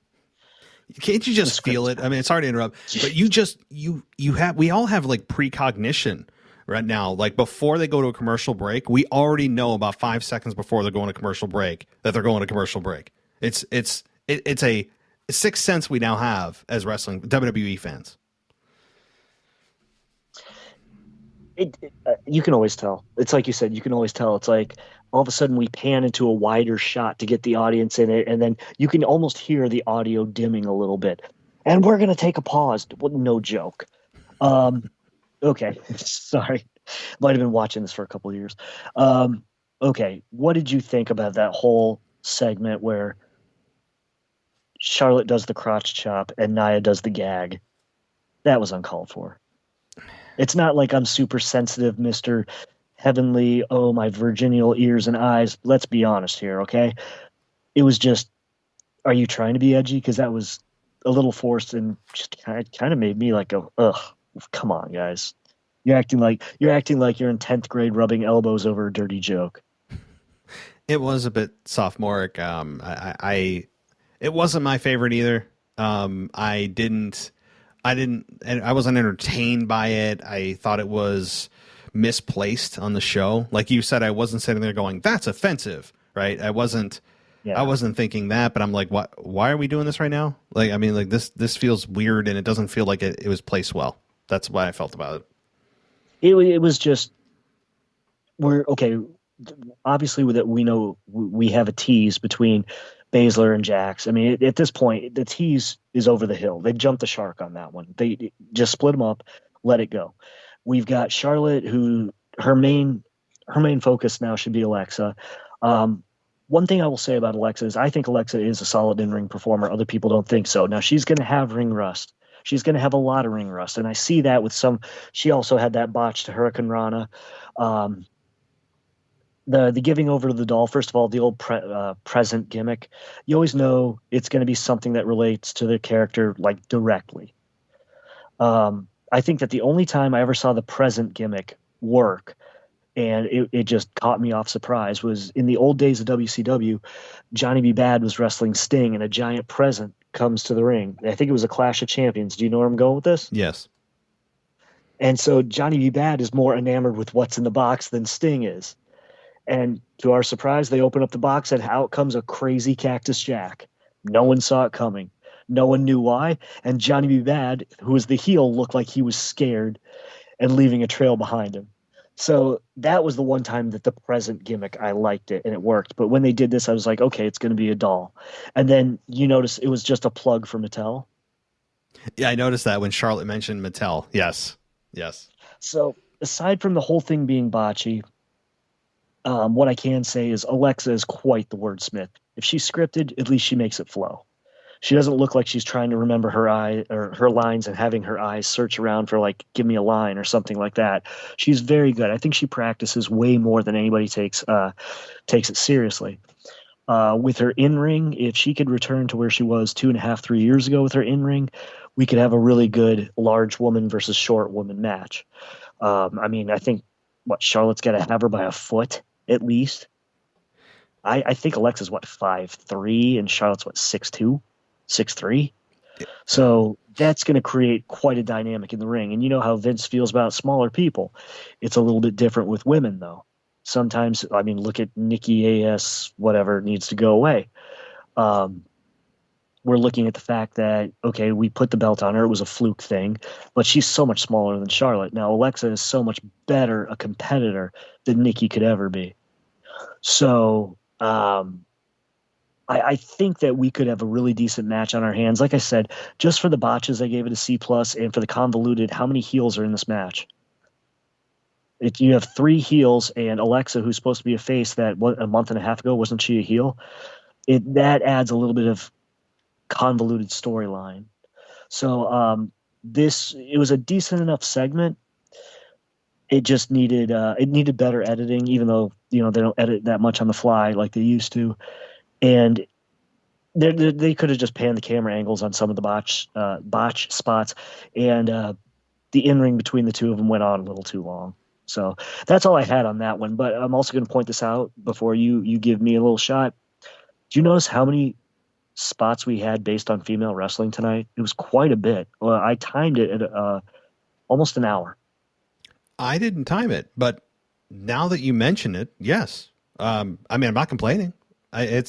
Can't you just feel it? I mean, it's hard to interrupt, but we all have like precognition right now. Like before they go to a commercial break, we already know about 5 seconds before they're going to commercial break that they're going to commercial break. It's a sixth sense we now have as wrestling WWE fans. You can always tell. It's like you said, you can always tell. It's like all of a sudden we pan into a wider shot to get the audience in it, and then you can almost hear the audio dimming a little bit. And we're going to take a pause. Well, no joke. Okay, sorry. Might have been watching this for a couple of years. Okay, what did you think about that whole segment where Charlotte does the crotch chop and Nia does the gag. That was uncalled for. It's not like I'm super sensitive, Mr. Heavenly, oh, my virginal ears and eyes. Let's be honest here, okay? It was just, are you trying to be edgy? Because that was a little forced and just kind of made me like go, ugh, come on, guys. You're acting like you're in 10th grade rubbing elbows over a dirty joke. It was a bit sophomoric. It wasn't my favorite either. I wasn't entertained by it. I thought it was misplaced on the show. Like you said, I wasn't sitting there going, that's offensive, right? I wasn't thinking that, but I'm like, why are we doing this right now? Like, I mean, like this feels weird and it doesn't feel like it was placed well. That's what I felt about it. It was just, we're okay. Obviously, with it, we know we have a tease between Baszler and Jax. I mean, at this point, the tease is over the hill. They jumped the shark on that one. They just split them up, let it go. We've got Charlotte, who her main focus now should be Alexa. One thing I will say about Alexa is I think Alexa is a solid in-ring performer. Other people don't think so. Now, she's going to have ring rust. She's going to have a lot of ring rust, and I see that with some. She also had that botch to Hurricane Rana. The giving over to the doll, first of all, the old present gimmick, you always know it's going to be something that relates to the character, like, directly. I think that the only time I ever saw the present gimmick work, and it just caught me off surprise, was in the old days of WCW. Johnny B. Bad was wrestling Sting, and a giant present comes to the ring. I think it was a Clash of Champions. Do you know where I'm going with this? Yes. And so Johnny B. Bad is more enamored with what's in the box than Sting is. And to our surprise, they open up the box and out comes a crazy Cactus Jack. No one saw it coming. No one knew why. And Johnny B. Bad, who was the heel, looked like he was scared and leaving a trail behind him. So that was the one time that the present gimmick, I liked it and it worked. But when they did this, I was like, okay, it's going to be a doll. And then you notice it was just a plug for Mattel. Yeah, I noticed that when Charlotte mentioned Mattel. Yes. Yes. So aside from the whole thing being botchy, what I can say is Alexa is quite the wordsmith. If she's scripted, at least she makes it flow. She doesn't look like she's trying to remember her lines and having her eyes search around for, like, give me a line or something like that. She's very good. I think she practices way more than anybody takes it seriously. With her in-ring, if she could return to where she was 2.5, 3 years ago with her in-ring, we could have a really good large woman versus short woman match. I mean, I think Charlotte's got to have her by a foot at least. I think Alexa's 5'3" and Charlotte's 6'2". 6'3". So that's going to create quite a dynamic in the ring. And you know how Vince feels about smaller people. It's a little bit different with women, though. Sometimes, I mean, look at Nikki A.S., whatever needs to go away. We're looking at the fact that, okay, we put the belt on her. It was a fluke thing, but she's so much smaller than Charlotte. Now, Alexa is so much better a competitor than Nikki could ever be. So, I think that we could have a really decent match on our hands. Like I said, just for the botches, I gave it a C+, and for the convoluted, how many heels are in this match? You have 3 heels, and Alexa, who's supposed to be a face that a month and a half ago, wasn't she a heel? That adds a little bit of convoluted storyline. So it was a decent enough segment. It just needed better editing, even though they don't edit that much on the fly like they used to. And they could have just panned the camera angles on some of the botch spots, and the in-ring between the two of them went on a little too long. So that's all I had on that one. But I'm also going to point this out before you give me a little shot. Do you notice how many spots we had based on female wrestling tonight? It was quite a bit. Well, I timed it at almost an hour. I didn't time it, but now that you mention it, yes. I mean, I'm not complaining. I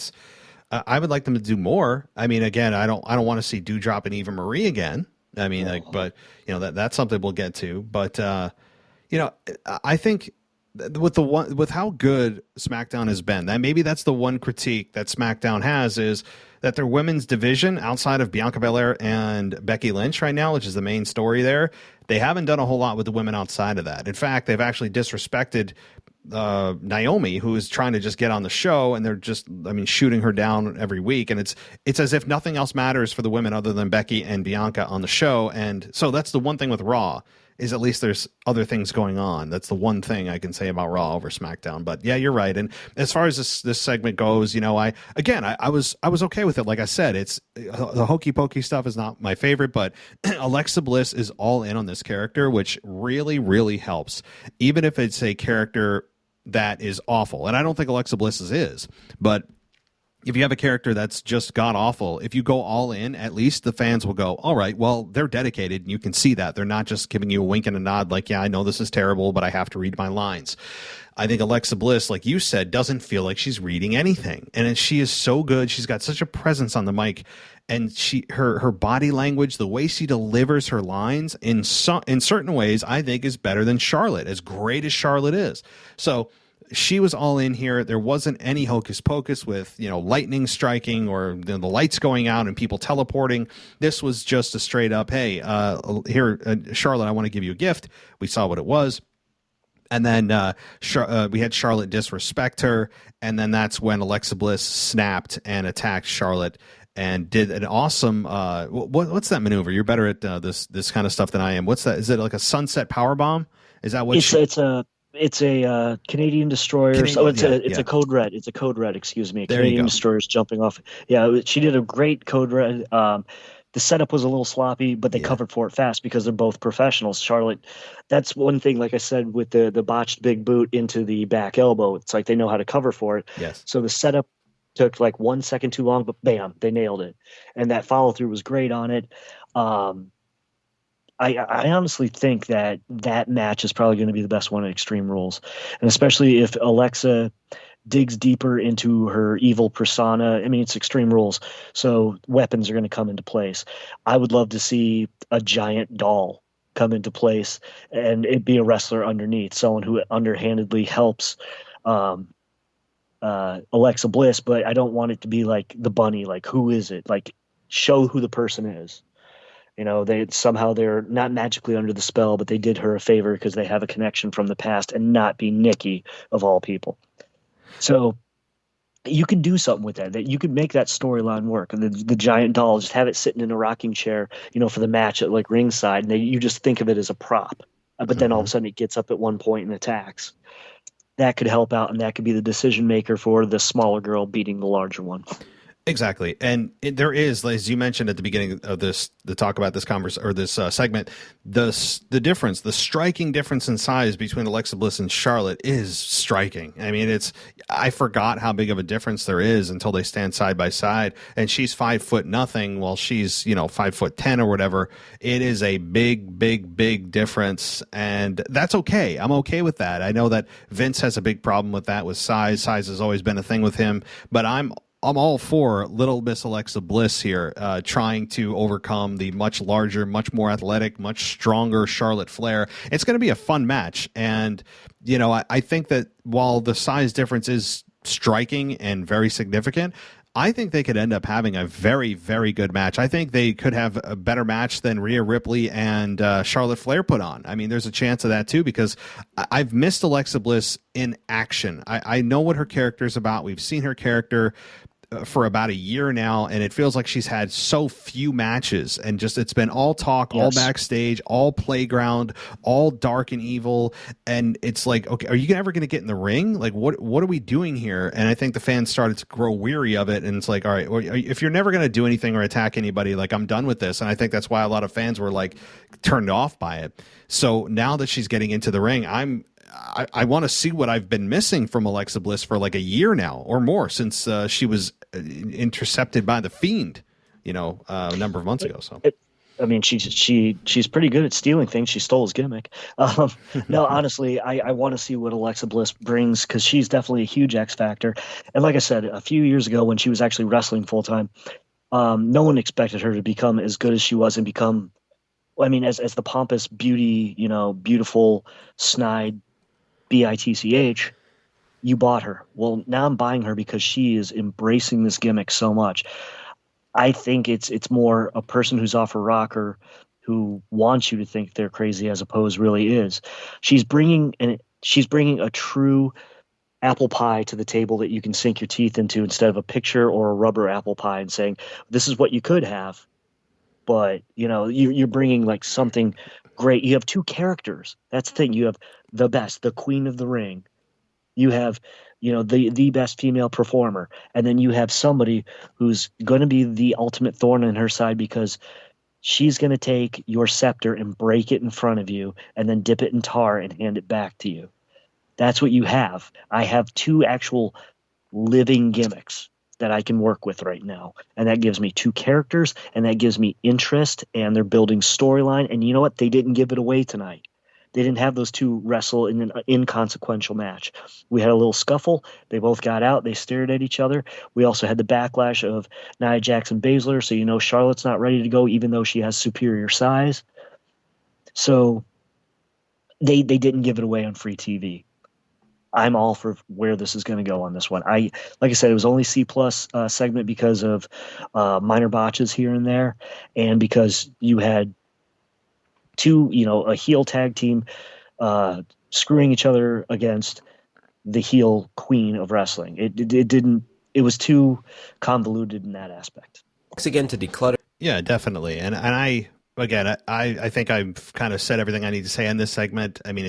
would like them to do more. I mean, again, I don't want to see Doudrop and Eva Marie again. I mean, but that's something we'll get to. But I think with how good SmackDown has been, that maybe that's the one critique that SmackDown has, is that their women's division outside of Bianca Belair and Becky Lynch right now, which is the main story there, they haven't done a whole lot with the women outside of that. In fact, they've actually disrespected Naomi, who is trying to just get on the show, and they're just, I mean, shooting her down every week, and it's as if nothing else matters for the women other than Becky and Bianca on the show. And so that's the one thing with Raw, is at least there's other things going on. That's the one thing I can say about Raw over SmackDown. But yeah, you're right. And as far as this segment goes, you know, I was okay with it. Like I said, it's the hokey pokey stuff is not my favorite, but Alexa Bliss is all in on this character, which really, really helps. Even if it's a character that is awful. And I don't think Alexa Bliss's is, but if you have a character that's just god awful, if you go all in, at least the fans will go, all right, well, they're dedicated, and you can see that. They're not just giving you a wink and a nod like, yeah, I know this is terrible, but I have to read my lines. I think Alexa Bliss, like you said, doesn't feel like she's reading anything. And she is so good. She's got such a presence on the mic, and her body language, the way she delivers her lines in certain ways, I think is better than Charlotte, as great as Charlotte is. So she was all in here. There wasn't any hocus pocus with, you know, lightning striking or the lights going out and people teleporting. This was just a straight up, hey, here, Charlotte, I want to give you a gift. We saw what it was. And then we had Charlotte disrespect her. And then that's when Alexa Bliss snapped and attacked Charlotte and did an awesome, what's that maneuver? You're better at this kind of stuff than I am. What's that? Is it like a sunset power bomb? Is that what It's a Canadian destroyer. It's a code red. It's a code red. Excuse me. Canadian destroyer's jumping off. Yeah, she did a great code red. The setup was a little sloppy, but they covered for it fast because they're both professionals. Charlotte, that's one thing. Like I said, with the botched big boot into the back elbow, it's like they know how to cover for it. Yes. So the setup took like 1 second too long, but bam, they nailed it, and that follow through was great on it. I honestly think that match is probably going to be the best one at Extreme Rules, and especially if Alexa digs deeper into her evil persona. I mean, it's Extreme Rules, so weapons are going to come into place. I would love to see a giant doll come into place and it be a wrestler underneath, someone who underhandedly helps Alexa Bliss, but I don't want it to be like the bunny. Like, who is it? Like, show who the person is. You know, they're not magically under the spell, but they did her a favor because they have a connection from the past, and not be Nikki of all people. So you could do something with that you could make that storyline work. And the giant doll, just have it sitting in a rocking chair, you know, for the match at like ringside, and you just think of it as a prop. But then all of a sudden it gets up at one point and attacks. That could help out, and that could be the decision maker for the smaller girl beating the larger one. Exactly. And there is, as you mentioned at the beginning of the talk about this segment, the difference, the striking difference in size between Alexa Bliss and Charlotte is striking. I mean, I forgot how big of a difference there is until they stand side by side, and she's 5'0" while she's, 5'10" or whatever. It is a big, big, big difference. And that's okay. I'm okay with that. I know that Vince has a big problem with that, with size. Size has always been a thing with him, but I'm all for Little Miss Alexa Bliss here, trying to overcome the much larger, much more athletic, much stronger Charlotte Flair. It's going to be a fun match. And, I think that while the size difference is striking and very significant, I think they could end up having a very, very good match. I think they could have a better match than Rhea Ripley and Charlotte Flair put on. I mean, there's a chance of that too, because I've missed Alexa Bliss in action. I know what her character is about. We've seen her character for about a year now, and it feels like she's had so few matches, and just it's been all talk, all backstage, all playground, all dark and evil. And it's like, okay, are you ever going to get in the ring? Like, what are we doing here? And I think the fans started to grow weary of it, and it's like, all right, well, if you're never going to do anything or attack anybody, like, I'm done with this. And I think that's why a lot of fans were like turned off by it. So now that she's getting into the ring, I want to see what I've been missing from Alexa Bliss for like a year now or more, since she was intercepted by the Fiend, a number of months ago. So I mean, she's pretty good at stealing things. She stole his gimmick. No, honestly, I want to see what Alexa Bliss brings, because she's definitely a huge X factor. And like I said, a few years ago when she was actually wrestling full time, no one expected her to become as good as she was and become, I mean, as the pompous beauty, beautiful, snide, bitch. You bought her. Well, now I'm buying her because she is embracing this gimmick so much. I think it's more a person who's off a rocker who wants you to think they're crazy, as opposed really is. She's bringing She's bringing a true apple pie to the table that you can sink your teeth into instead of a picture or a rubber apple pie and saying, this is what you could have. But, you're bringing like something great. You have two characters. That's the thing. You have the best, the queen of the ring. You have, the best female performer. And then you have somebody who's going to be the ultimate thorn in her side because she's going to take your scepter and break it in front of you and then dip it in tar and hand it back to you. That's what you have. I have two actual living gimmicks that I can work with right now. And that gives me two characters and that gives me interest and they're building storyline. And you know what? They didn't give it away tonight. They didn't have those two wrestle in an inconsequential match. We had a little scuffle. They both got out. They stared at each other. We also had the backlash of Nia Jax and Baszler. So, Charlotte's not ready to go even though she has superior size. So they didn't give it away on free TV. I'm all for where this is going to go on this one. Like I said, it was only C+ segment because of minor botches here and there, and because you had two, a heel tag team screwing each other against the heel queen of wrestling. It was too convoluted in that aspect. Thanks again to Declutter. Yeah, definitely. And I think I've kind of said everything I need to say in this segment. I mean,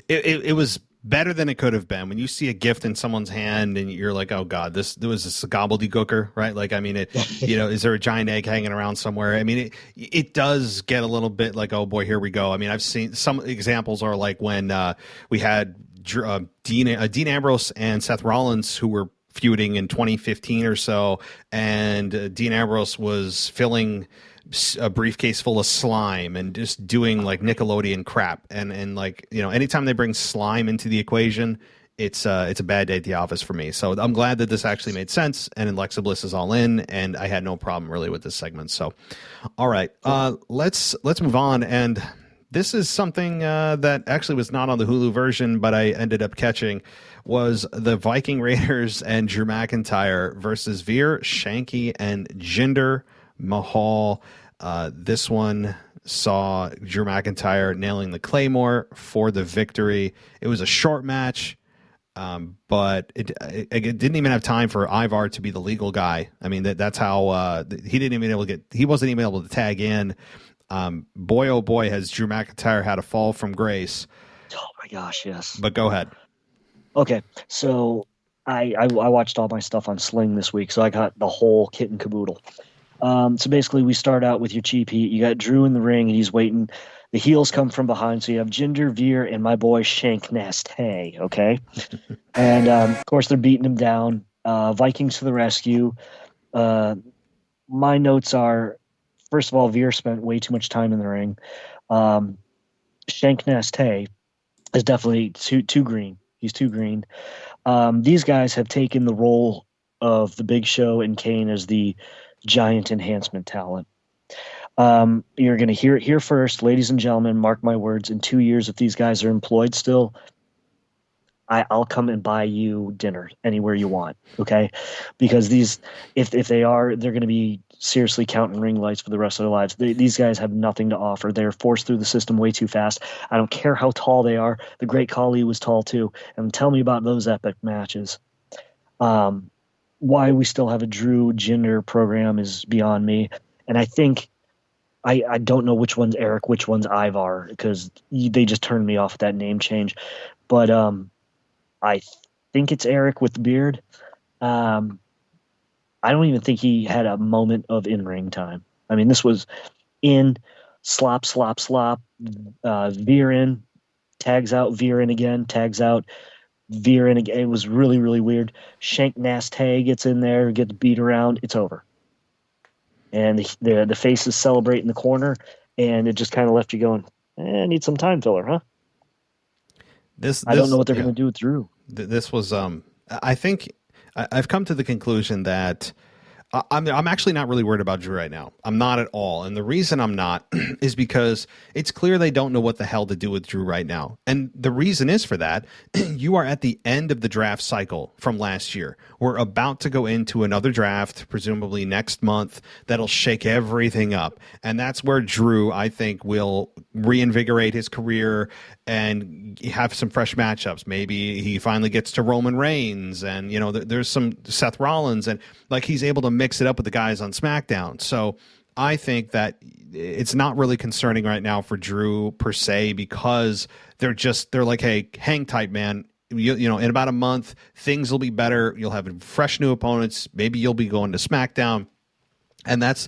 it was better than it could have been. When you see a gift in someone's hand and you're like, oh God, there was this gobbledygooker, right? Like, I mean, is there a giant egg hanging around somewhere? I mean, it does get a little bit like, oh boy, here we go. I mean, I've seen some examples are like when we had Dean Ambrose and Seth Rollins who were feuding in 2015 or so. And Dean Ambrose was filling a briefcase full of slime and just doing like Nickelodeon crap. And like, anytime they bring slime into the equation, it's a bad day at the office for me. So I'm glad that this actually made sense and Alexa Bliss is all in and I had no problem really with this segment. So, all right, let's move on. And this is something that actually was not on the Hulu version, but I ended up catching was the Viking Raiders and Drew McIntyre versus Veer, Shanky, and Jinder Mahal. This one saw Drew McIntyre nailing the Claymore for the victory. It was a short match, but it didn't even have time for Ivar to be the legal guy. I mean, that's how he wasn't even able to tag in. Boy, oh boy, has Drew McIntyre had a fall from grace. Oh my gosh, yes. But go ahead. Okay, so I watched all my stuff on Sling this week, so I got the whole kit and caboodle. So basically, we start out with your cheap heat. You got Drew in the ring, and he's waiting. The heels come from behind, so you have Jinder, Veer, and my boy Shank Nastay, okay? And, of course, they're beating him down. Vikings to the rescue. My notes are, first of all, Veer spent way too much time in the ring. Shank Nastay is definitely too green. He's too green. These guys have taken the role of the Big Show and Kane as the giant enhancement talent. You're going to hear it here first, ladies and gentlemen. Mark my words. In 2 years, if these guys are employed still, I'll come and buy you dinner anywhere you want. Okay, because if they are, they're going to be seriously counting ring lights for the rest of their lives. These guys have nothing to offer. They're forced through the system way too fast. I don't care how tall they are. The Great Khali was tall too. And tell me about those epic matches. Why we still have a Drew Jinder program is beyond me. And I think I don't know which one's Eric, which one's Ivar, because they just turned me off with that name change. But I think it's Eric with the beard. I don't even think he had a moment of in-ring time. I mean, this was in, slop, Veer in, tags out, Veer in again, tags out, Veer in again. It was really, really weird. Shank Nastay gets in there, gets beat around. It's over. And the faces celebrate in the corner, and it just kind of left you going, I need some time filler, huh? I don't know what they're going to do with Drew. This was, I think I've come to the conclusion that I'm actually not really worried about Drew right now. I'm not at all. And the reason I'm not is because it's clear they don't know what the hell to do with Drew right now. And the reason is for that, you are at the end of the draft cycle from last year. We're about to go into another draft, presumably next month, that'll shake everything up. And that's where Drew, I think, will reinvigorate his career and have some fresh matchups. Maybe he finally gets to Roman Reigns, and there's some Seth Rollins, and like he's able to mix it up with the guys on SmackDown. So I think that it's not really concerning right now for Drew per se, because they're like, hey, hang tight, man. In about a month, things will be better. You'll have fresh new opponents. Maybe you'll be going to SmackDown. And that's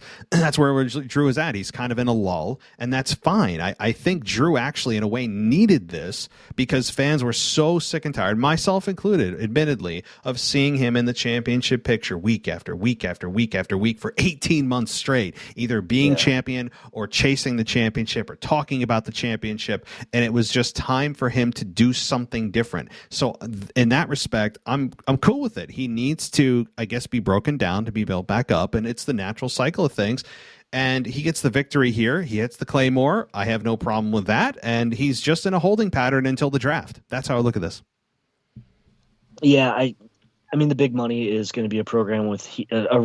where Drew is at. He's kind of in a lull, and that's fine. I think Drew actually, in a way, needed this because fans were so sick and tired, myself included, admittedly, of seeing him in the championship picture week after week after week after week for 18 months straight, either being champion or chasing the championship or talking about the championship. And it was just time for him to do something different. So in that respect, I'm cool with it. He needs to, I guess, be broken down to be built back up, and it's the natural cycle of things. And he gets the victory here. He hits the Claymore. I have no problem with that. And he's just in a holding pattern until the draft. That's how I look at this. Yeah, I mean, the big money is going to be a program with a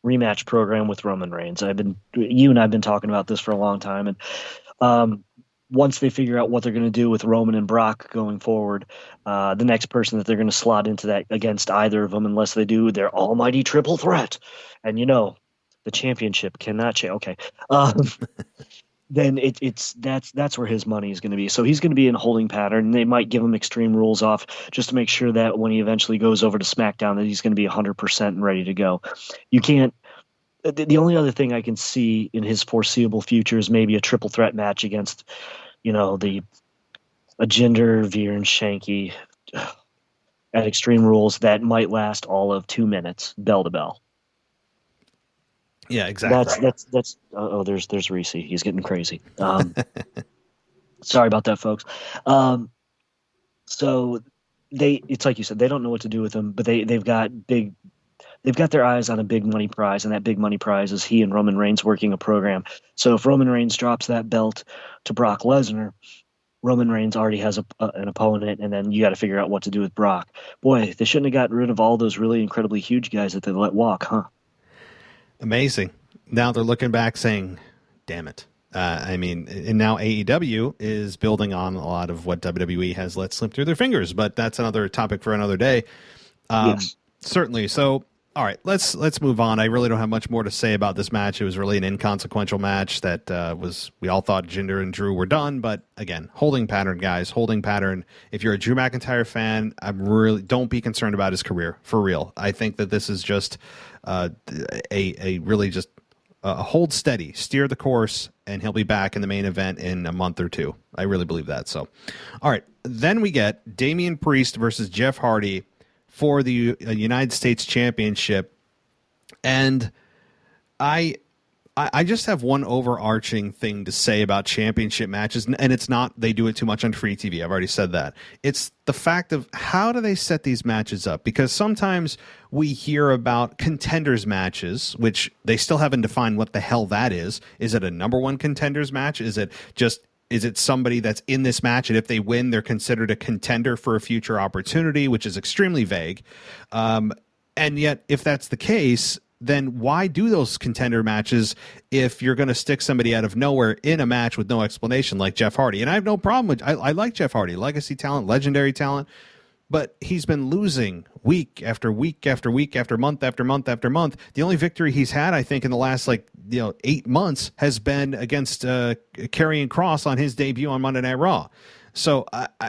rematch program with Roman Reigns. You and I've been talking about this for a long time, and once they figure out what they're going to do with Roman and Brock going forward, the next person that they're going to slot into that against either of them, unless they do their almighty triple threat, and the championship cannot change. Okay. Then that's where his money is going to be. So he's going to be in a holding pattern, and they might give him Extreme Rules off just to make sure that when he eventually goes over to SmackDown that he's going to be 100% and ready to go. You can't. The only other thing I can see in his foreseeable future is maybe a triple threat match against, a Jinder, Veer, and Shanky at Extreme Rules that might last all of 2 minutes, bell to bell. Yeah, exactly. That's there's Reese. He's getting crazy. Sorry about that, folks. So it's like you said, they don't know what to do with him, but they've got their eyes on a big money prize, and that big money prize is he and Roman Reigns working a program. So if Roman Reigns drops that belt to Brock Lesnar, Roman Reigns already has an opponent, and then you got to figure out what to do with Brock. Boy, they shouldn't have gotten rid of all those really incredibly huge guys that they let walk, huh? Amazing. Now they're looking back saying, damn it. And now AEW is building on a lot of what WWE has let slip through their fingers, but that's another topic for another day. Yes. Certainly. So, all right, let's move on. I really don't have much more to say about this match. It was really an inconsequential match that we all thought Jinder and Drew were done, but again, holding pattern, guys, holding pattern. If you're a Drew McIntyre fan, don't be concerned about his career, for real. I think that this is just a really just hold steady, steer the course, and he'll be back in the main event in a month or two. I really believe that. So, all right, then we get Damian Priest versus Jeff Hardy for the United States Championship. And I just have one overarching thing to say about championship matches, and it's not they do it too much on free TV. I've already said that. It's the fact of how do they set these matches up? Because sometimes we hear about contenders matches, which they still haven't defined what the hell that is. Is it a number one contenders match? Is it somebody that's in this match, and if they win, they're considered a contender for a future opportunity, which is extremely vague. And yet, if that's the case, then why do those contender matches if you're going to stick somebody out of nowhere in a match with no explanation like Jeff Hardy? And I have no problem with I like Jeff Hardy, legacy talent, legendary talent, but he's been losing week after week after week after month after month after month. The only victory he's had, I think, in the last 8 months has been against Karrion Kross on his debut on Monday Night Raw. So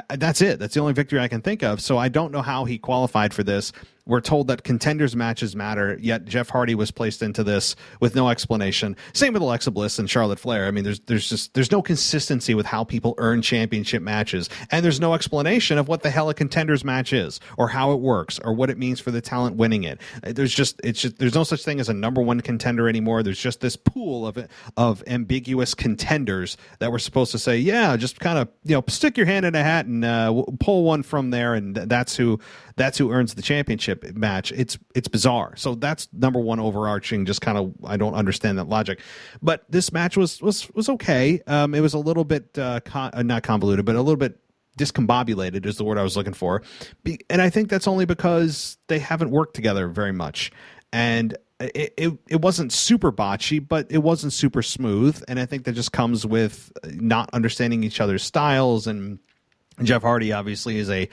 that's it. That's the only victory I can think of. So I don't know how he qualified for this. We're told that contenders matches matter, yet Jeff Hardy was placed into this with no explanation. Same with Alexa Bliss and Charlotte Flair. I mean, there's no consistency with how people earn championship matches, and there's no explanation of what the hell a contenders match is, or how it works, or what it means for the talent winning it. There's no such thing as a number one contender anymore. There's just this pool of ambiguous contenders that we're supposed to say, yeah, just kind of stick your hand in a hat and pull one from there, and that's who earns the championship. championship match. It's bizarre. So that's number one overarching. Just kind of, I don't understand that logic. But this match was okay. It was a little bit not convoluted, but a little bit discombobulated is the word I was looking for. And I think that's only because they haven't worked together very much. And it wasn't super botchy, but it wasn't super smooth. And I think that just comes with not understanding each other's styles. And Jeff Hardy obviously is a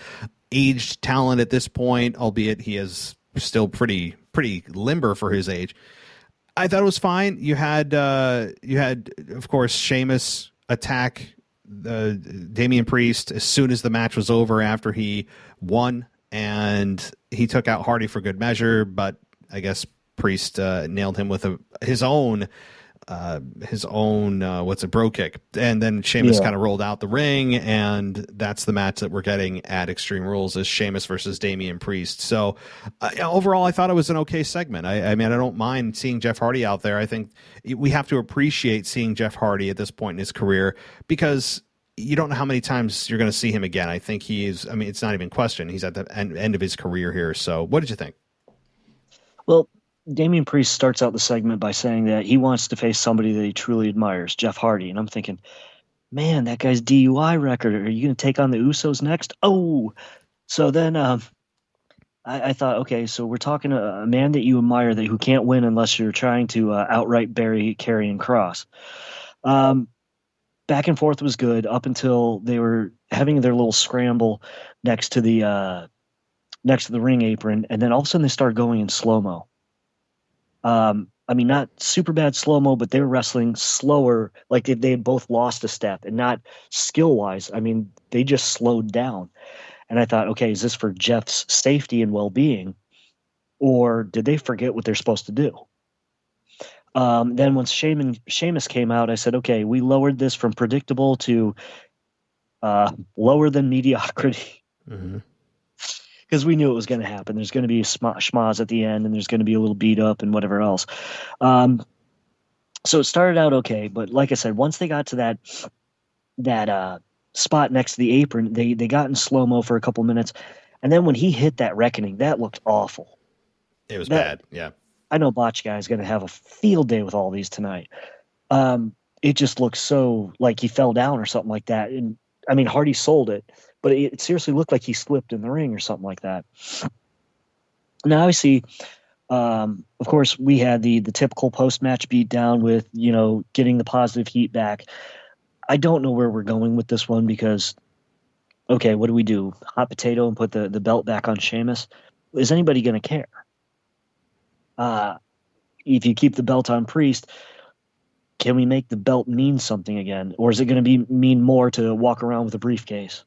aged talent at this point, albeit he is still pretty limber for his age. I thought it was fine. You had of course Sheamus attack Damian Priest as soon as the match was over after he won, and he took out Hardy for good measure, but I guess Priest nailed him with his own bro kick, and then Sheamus kind of rolled out the ring, and that's the match that we're getting at Extreme Rules is Sheamus versus Damian Priest. So overall, I thought it was an okay segment. I mean, I don't mind seeing Jeff Hardy out there. I think we have to appreciate seeing Jeff Hardy at this point in his career because you don't know how many times you're going to see him again. I think it's not even question. He's at the end of his career here. So what did you think? Well, Damian Priest starts out the segment by saying that he wants to face somebody that he truly admires, Jeff Hardy. And I'm thinking, man, that guy's DUI record. Are you going to take on the Usos next? Oh, so then I thought, okay, so we're talking a man that you admire who can't win unless you're trying to outright bury Karrion Kross. Back and forth was good up until they were having their little scramble next to the ring apron, and then all of a sudden they started going in slow-mo. I mean, not super bad slow-mo, but they were wrestling slower, like they had both lost a step, and not skill-wise. I mean, they just slowed down. And I thought, okay, is this for Jeff's safety and well-being, or did they forget what they're supposed to do? Then once Sheamus came out, I said, okay, we lowered this from predictable to lower than mediocrity. Mm-hmm. Because we knew it was going to happen. There's going to be schmaz at the end, and there's going to be a little beat up and whatever else. So it started out okay, but like I said, once they got to that spot next to the apron, they got in slow-mo for a couple minutes, and then when he hit that reckoning, that looked awful. It was bad, yeah. I know Botch Guy is going to have a field day with all these tonight. It just looks so like he fell down or something like that. And I mean, Hardy sold it, but it seriously looked like he slipped in the ring or something like that. Now, obviously, of course, we had the typical post-match beatdown with, getting the positive heat back. I don't know where we're going with this one because, okay, what do we do? Hot potato and put the belt back on Sheamus? Is anybody going to care? If you keep the belt on Priest, can we make the belt mean something again? Or is it going to mean more to walk around with a briefcase?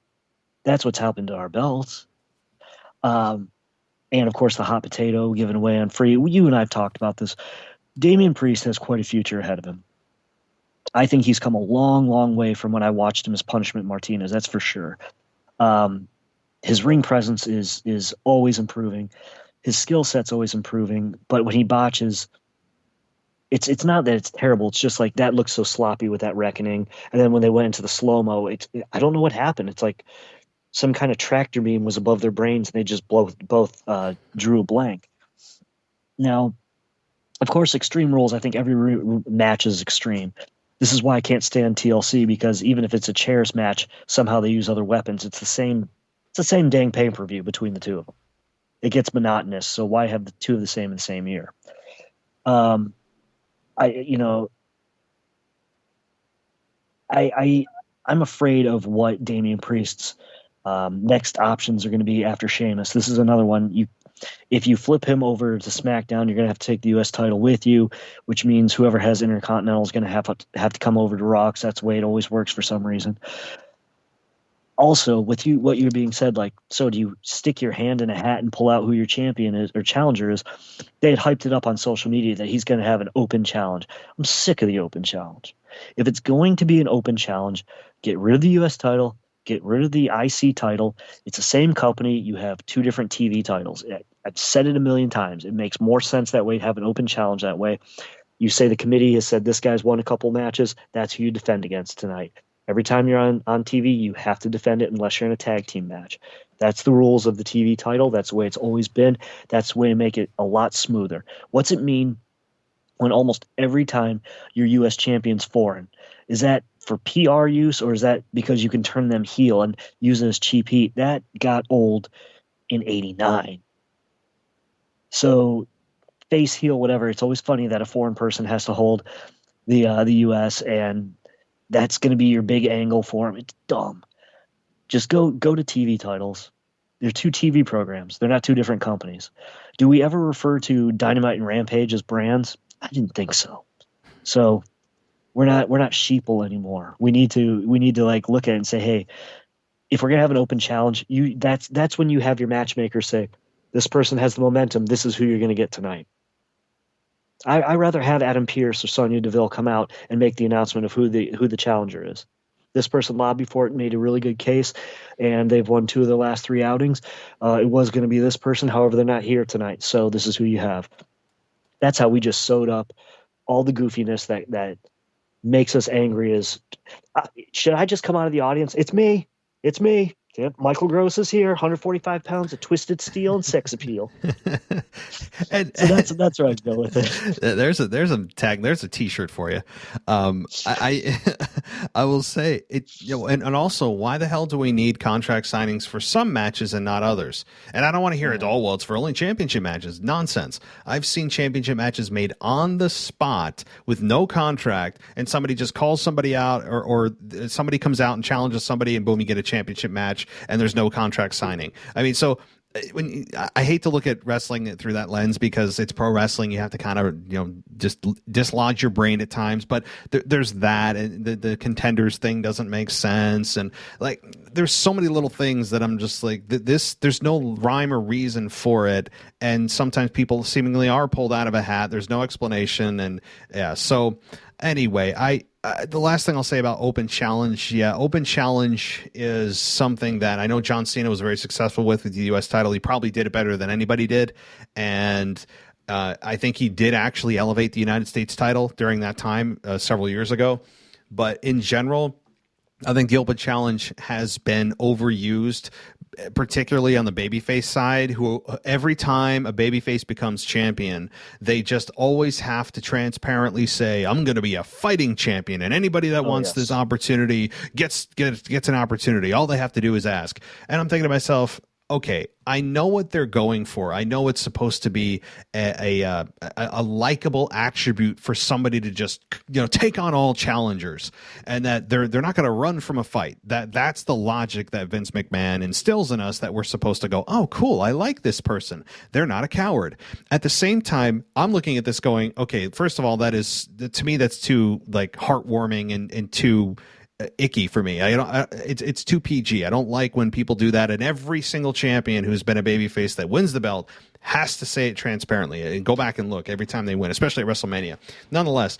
That's what's happened to our belts. And of course, the hot potato given away on free. You and I have talked about this. Damian Priest has quite a future ahead of him. I think he's come a long, long way from when I watched him as Punishment Martinez. That's for sure. His ring presence is always improving. His skill set's always improving, but when he botches, it's not that it's terrible. It's just like that looks so sloppy with that reckoning. And then when they went into the slow-mo, I don't know what happened. It's like some kind of tractor beam was above their brains, and they just both drew a blank. Now, of course, Extreme Rules, I think every match is extreme. This is why I can't stand TLC, because even if it's a chairs match, somehow they use other weapons. It's the same dang pay-per-view between the two of them. It gets monotonous, so why have the two of the same in the same year? I'm afraid of what Damian Priest's next options are going to be after Sheamus. This is another one. If you flip him over to SmackDown, you're going to have to take the U.S. title with you, which means whoever has Intercontinental is going to have to come over to Raw. That's the way it always works for some reason. Also, with what you're being said, like, so do you stick your hand in a hat and pull out who your champion is or challenger is? They had hyped it up on social media that he's going to have an open challenge. I'm sick of the open challenge. If it's going to be an open challenge, get rid of the U.S. title, get rid of the IC title. It's the same company. You have two different TV titles. I've said it a million times. It makes more sense that way to have an open challenge that way. You say the committee has said this guy's won a couple matches. That's who you defend against tonight. Every time you're on TV, you have to defend it unless you're in a tag team match. That's the rules of the TV title. That's the way it's always been. That's the way to make it a lot smoother. What's it mean when almost every time your U.S. champion's foreign? Is that for PR use, or is that because you can turn them heel and use it as cheap heat? That got old in '89. So face, heel, whatever. It's always funny that a foreign person has to hold the U.S. and that's going to be your big angle for them. It's dumb. Just go to TV titles. They're two TV programs. They're not two different companies. Do we ever refer to Dynamite and Rampage as brands? I didn't think so. So we're not sheeple anymore. We need to like look at it and say, hey, if we're gonna have an open challenge, that's when you have your matchmaker say, this person has the momentum. This is who you're gonna get tonight. I'd rather have Adam Pearce or Sonya Deville come out and make the announcement of who the challenger is. This person lobbied for it and made a really good case, and they've won 2 of their last 3 outings. It was going to be this person. However, they're not here tonight, so this is who you have. That's how we just sewed up all the goofiness that makes us angry. Should I just come out of the audience? It's me. Yep, Michael Gross is here, 145 pounds of twisted steel and sex appeal. So that's where I'd go with it. There's a T-shirt for you. I will say it, and also, why the hell do we need contract signings for some matches and not others? And I don't want to hear it. Oh, well, it's for only championship matches. Nonsense. I've seen championship matches made on the spot with no contract, and somebody just calls somebody out, or somebody comes out and challenges somebody, and boom, you get a championship match. And there's no contract signing. I mean, so I hate to look at wrestling through that lens because it's pro wrestling. You have to kind of, just dislodge your brain at times. But there's that, and the contenders thing doesn't make sense. And like, there's so many little things that I'm just like, there's no rhyme or reason for it. And sometimes people seemingly are pulled out of a hat. There's no explanation. And yeah, so anyway, the last thing I'll say about Open Challenge, Open Challenge is something that I know John Cena was very successful with the U.S. title. He probably did it better than anybody did, and I think he did actually elevate the United States title during that time several years ago. But in general, I think the Open Challenge has been overused, particularly on the babyface side, who every time a babyface becomes champion, they just always have to transparently say, I'm going to be a fighting champion, and anybody that wants this opportunity gets an opportunity. All they have to do is ask. And I'm thinking to myself, okay, I know what they're going for. I know it's supposed to be a likable attribute for somebody to just take on all challengers, and that they're not going to run from a fight. That's the logic that Vince McMahon instills in us, that we're supposed to go, oh, cool, I like this person. They're not a coward. At the same time, I'm looking at this going, okay, first of all, to me that's too like heartwarming and too icky for me. It's too PG. I don't like when people do that, and every single champion who's been a babyface that wins the belt has to say it transparently and go back and look every time they win, especially at WrestleMania. Nonetheless,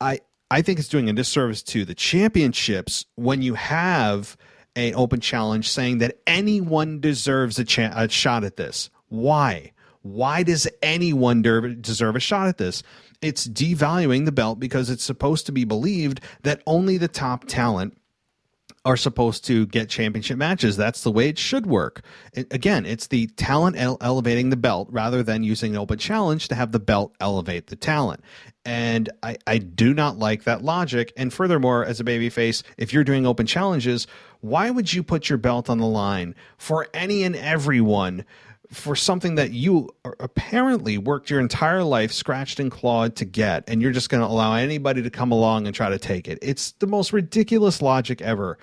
I think it's doing a disservice to the championships when you have an open challenge saying that anyone deserves a shot at this. Why does anyone deserve a shot at this? It's devaluing the belt because it's supposed to be believed that only the top talent are supposed to get championship matches. That's the way it should work. Again, it's the talent elevating the belt rather than using an open challenge to have the belt elevate the talent. And I do not like that logic. And furthermore, as a babyface, if you're doing open challenges, why would you put your belt on the line for any and everyone for something that you apparently worked your entire life, scratched and clawed to get, and you're just going to allow anybody to come along and try to take it? It's the most ridiculous logic ever.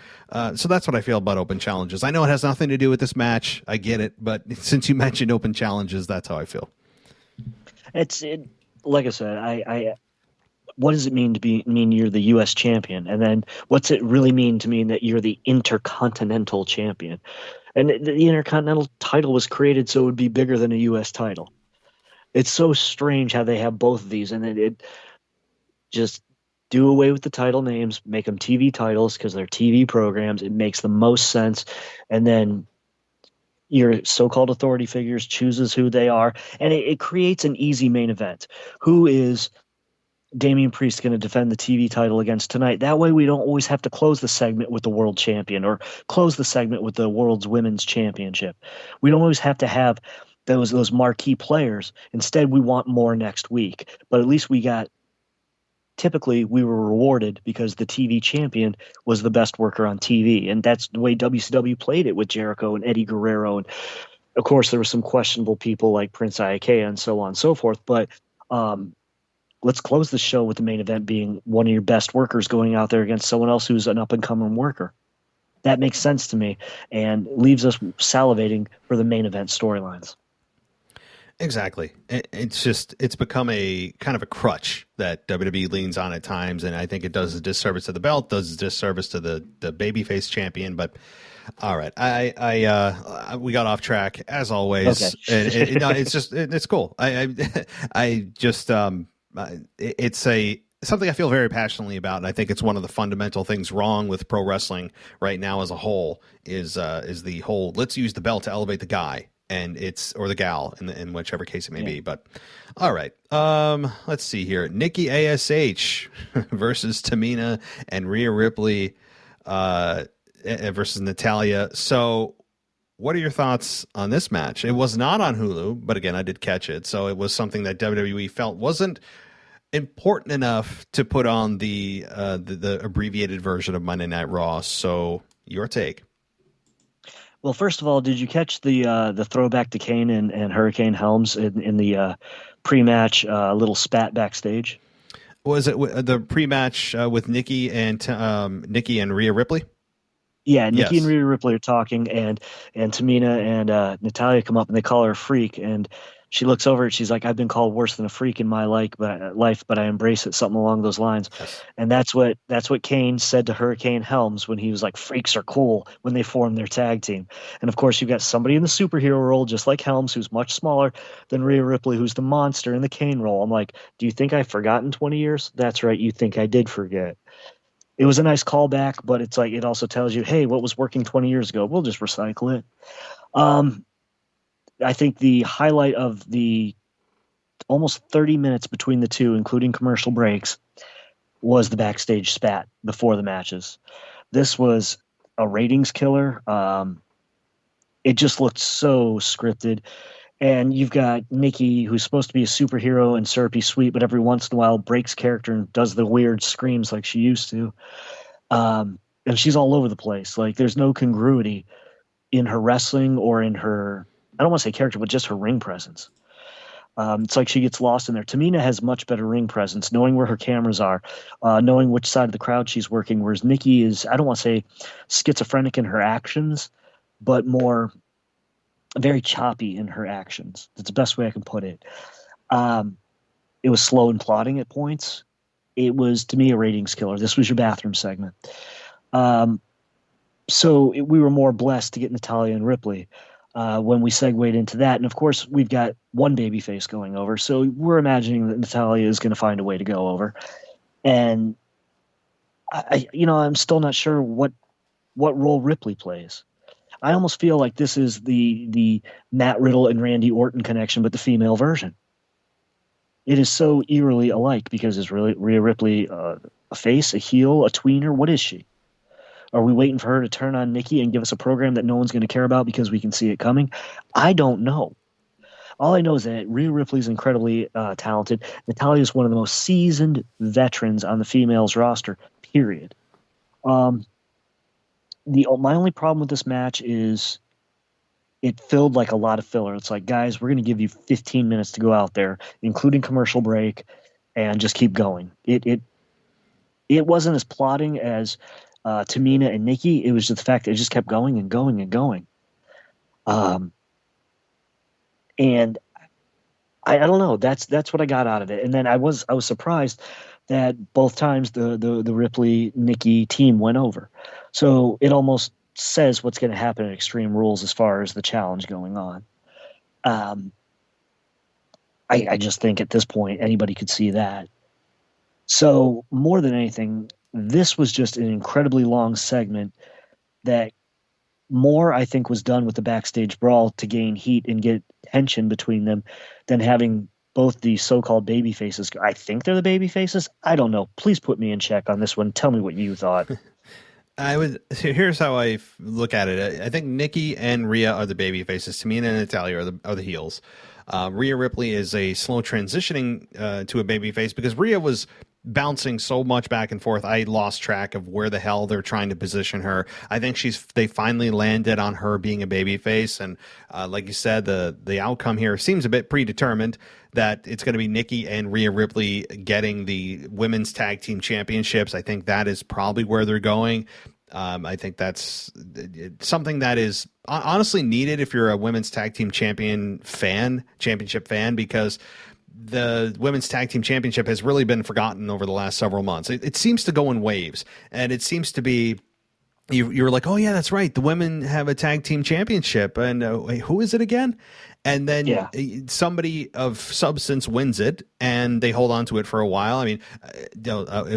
So that's what I feel about open challenges. I know it has nothing to do with this match. I get it. But since you mentioned open challenges, that's how I feel. Like I said, what does it mean to mean you're the U.S. champion? And then what's it really mean to mean that you're the Intercontinental champion? And the Intercontinental title was created so it would be bigger than a U.S. title. It's so strange how they have both of these, and it just do away with the title names, make them TV titles because they're TV programs. It makes the most sense. And then your so-called authority figures chooses who they are, and it creates an easy main event. Who is Damian Priest going to defend the TV title against tonight. That way we don't always have to close the segment with the world champion or close the segment with the world's women's championship. We don't always have to have those marquee players. Instead, we want more next week. But at least typically we were rewarded because the TV champion was the best worker on TV. And that's the way WCW played it with Jericho and Eddie Guerrero. And of course, there were some questionable people like Prince Iaukea and so on and so forth. But let's close the show with the main event being one of your best workers going out there against someone else who's an up-and-coming worker. That makes sense to me and leaves us salivating for the main event storylines. Exactly. It's become a kind of a crutch that WWE leans on at times, and I think it does a disservice to the belt, does a disservice to the babyface champion. But all right, we got off track as always. Okay. And it's cool. It's something I feel very passionately about, and I think it's one of the fundamental things wrong with pro wrestling right now as a whole is the whole let's use the belt to elevate the guy. And or the gal in whichever case it may be. But all right. Let's see here. Nikki ASH versus Tamina and Rhea Ripley versus Natalya. So what are your thoughts on this match? It was not on Hulu, but again, I did catch it. So it was something that WWE felt wasn't important enough to put on the abbreviated version of Monday Night Raw. So your take. Well, first of all, did you catch the throwback to Kane and Hurricane Helms in the pre-match little spat backstage? Was it the pre-match with Nikki and Rhea Ripley? Yeah, Nikki and Rhea Ripley are talking, and Tamina and Natalya come up and they call her a freak, and she looks over and she's like, "I've been called worse than a freak in my life, but I embrace it." Something along those lines. Yes. And that's what Kane said to Hurricane Helms when he was like, "Freaks are cool," when they formed their tag team. And of course, you've got somebody in the superhero role, just like Helms, who's much smaller than Rhea Ripley, who's the monster in the Kane role. I'm like, do you think I've forgotten 20 years? That's right, you think I did forget. It was a nice callback, but it's like it also tells you, hey, what was working 20 years ago? We'll just recycle it. I think the highlight of the almost 30 minutes between the two, including commercial breaks, was the backstage spat before the matches. This was a ratings killer. It just looked so scripted. And you've got Nikki, who's supposed to be a superhero and syrupy sweet, but every once in a while breaks character and does the weird screams like she used to. And she's all over the place. Like, there's no congruity in her wrestling or in her, I don't want to say character, but just her ring presence. It's like she gets lost in there. Tamina has much better ring presence, knowing where her cameras are, knowing which side of the crowd she's working, whereas Nikki is, I don't want to say schizophrenic in her actions, but more very choppy in her actions. That's the best way I can put it. It was slow and plodding at points. It was, to me, a ratings killer. This was your bathroom segment. We were more blessed to get Natalya and Ripley when we segued into that. And, of course, we've got one babyface going over. So we're imagining that Natalya is going to find a way to go over. And, I'm still not sure what role Ripley plays. I almost feel like this is the Matt Riddle and Randy Orton connection, but the female version. It is so eerily alike because is Rhea Ripley a face, a heel, a tweener? What is she? Are we waiting for her to turn on Nikki and give us a program that no one's going to care about because we can see it coming? I don't know. All I know is that Rhea Ripley is incredibly talented. Natalya is one of the most seasoned veterans on the females roster, period. My only problem with this match is it filled like a lot of filler. It's like, guys, we're going to give you 15 minutes to go out there, including commercial break, and just keep going. It wasn't as plotting as Tamina and Nikki. It was just the fact that it just kept going and going and going. And I don't know. That's what I got out of it. And then I was surprised that both times the Ripley Nikki team went over. So it almost says what's going to happen at Extreme Rules as far as the challenge going on. I just think at this point anybody could see that. So more than anything, this was just an incredibly long segment that more, I think, was done with the backstage brawl to gain heat and get tension between them than having both the so-called baby faces. I think they're the baby faces. I don't know. Please put me in check on this one. Tell me what you thought. Here's how I look at it. I think Nikki and Rhea are the baby faces. Tamina and Natalia are the heels. Rhea Ripley is a slow transitioning to a baby face because Rhea was bouncing so much back and forth. I lost track of where the hell they're trying to position her. I think they finally landed on her being a baby face, and like you said, the outcome here seems a bit predetermined, that it's going to be Nikki and Rhea Ripley getting the women's tag team championships. I think that is probably where they're going. I think that's something that is honestly needed if you're a women's tag team championship fan, because the women's tag team championship has really been forgotten over the last several months. It seems to go in waves, and it seems to be, you're like, oh yeah, that's right, the women have a tag team championship, and wait, who is it again? And then somebody of substance wins it, and they hold on to it for a while. I mean,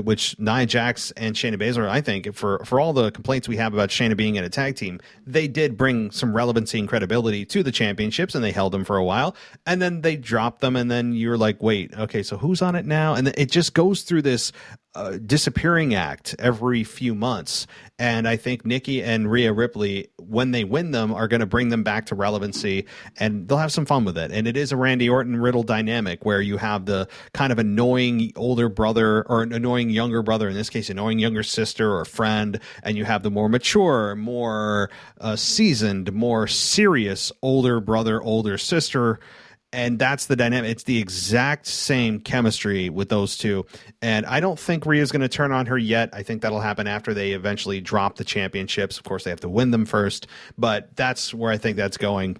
which Nia Jax and Shayna Baszler, I think, for all the complaints we have about Shayna being in a tag team, they did bring some relevancy and credibility to the championships, and they held them for a while, and then they dropped them, and then you're like, wait, okay, so who's on it now? And it just goes through this disappearing act every few months. And I think Nikki and Rhea Ripley, when they win them, are going to bring them back to relevancy, and they'll have some fun with it. And it is a Randy Orton Riddle dynamic where you have the kind of annoying older brother, or an annoying younger brother, in this case, annoying younger sister or friend, and you have the more mature, more seasoned, more serious older brother, older sister. And that's the dynamic. It's the exact same chemistry with those two. And I don't think Rhea's going to turn on her yet. I think that'll happen after they eventually drop the championships. Of course, they have to win them first, but that's where I think that's going.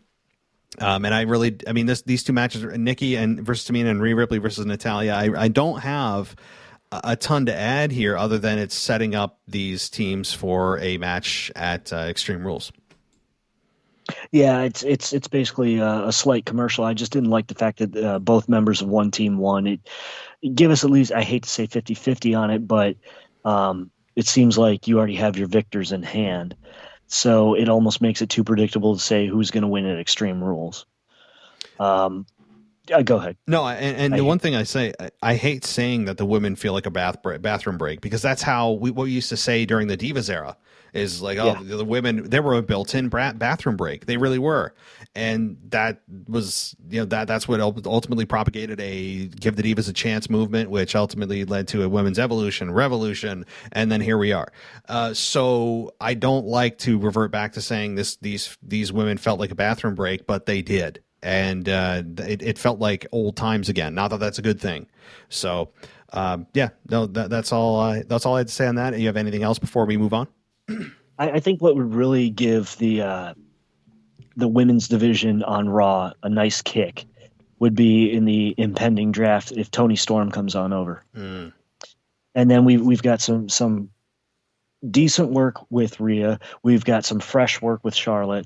These two matches, Nikki versus Tamina and Rhea Ripley versus Natalia, I don't have a ton to add here other than it's setting up these teams for a match at Extreme Rules. Yeah, it's basically a slight commercial. I just didn't like the fact that both members of one team won. It give us at least, I hate to say 50-50 on it, but it seems like you already have your victors in hand. So it almost makes it too predictable to say who's going to win at Extreme Rules. Go ahead. No, and the one thing I say, I hate saying that the women feel like a bathroom break, because that's how what we used to say during the Divas era. Is like, the women, they were a built-in bathroom break. They really were. And that was, that's what ultimately propagated a Give the Divas a Chance movement, which ultimately led to a women's revolution, and then here we are. So I don't like to revert back to saying these women felt like a bathroom break, but they did. And it felt like old times again. Not that that's a good thing. So that's all I had to say on that. You have anything else before we move on? I think what would really give the women's division on Raw a nice kick would be in the impending draft if Toni Storm comes on over. And then we've got some decent work with Rhea. We've got some fresh work with Charlotte.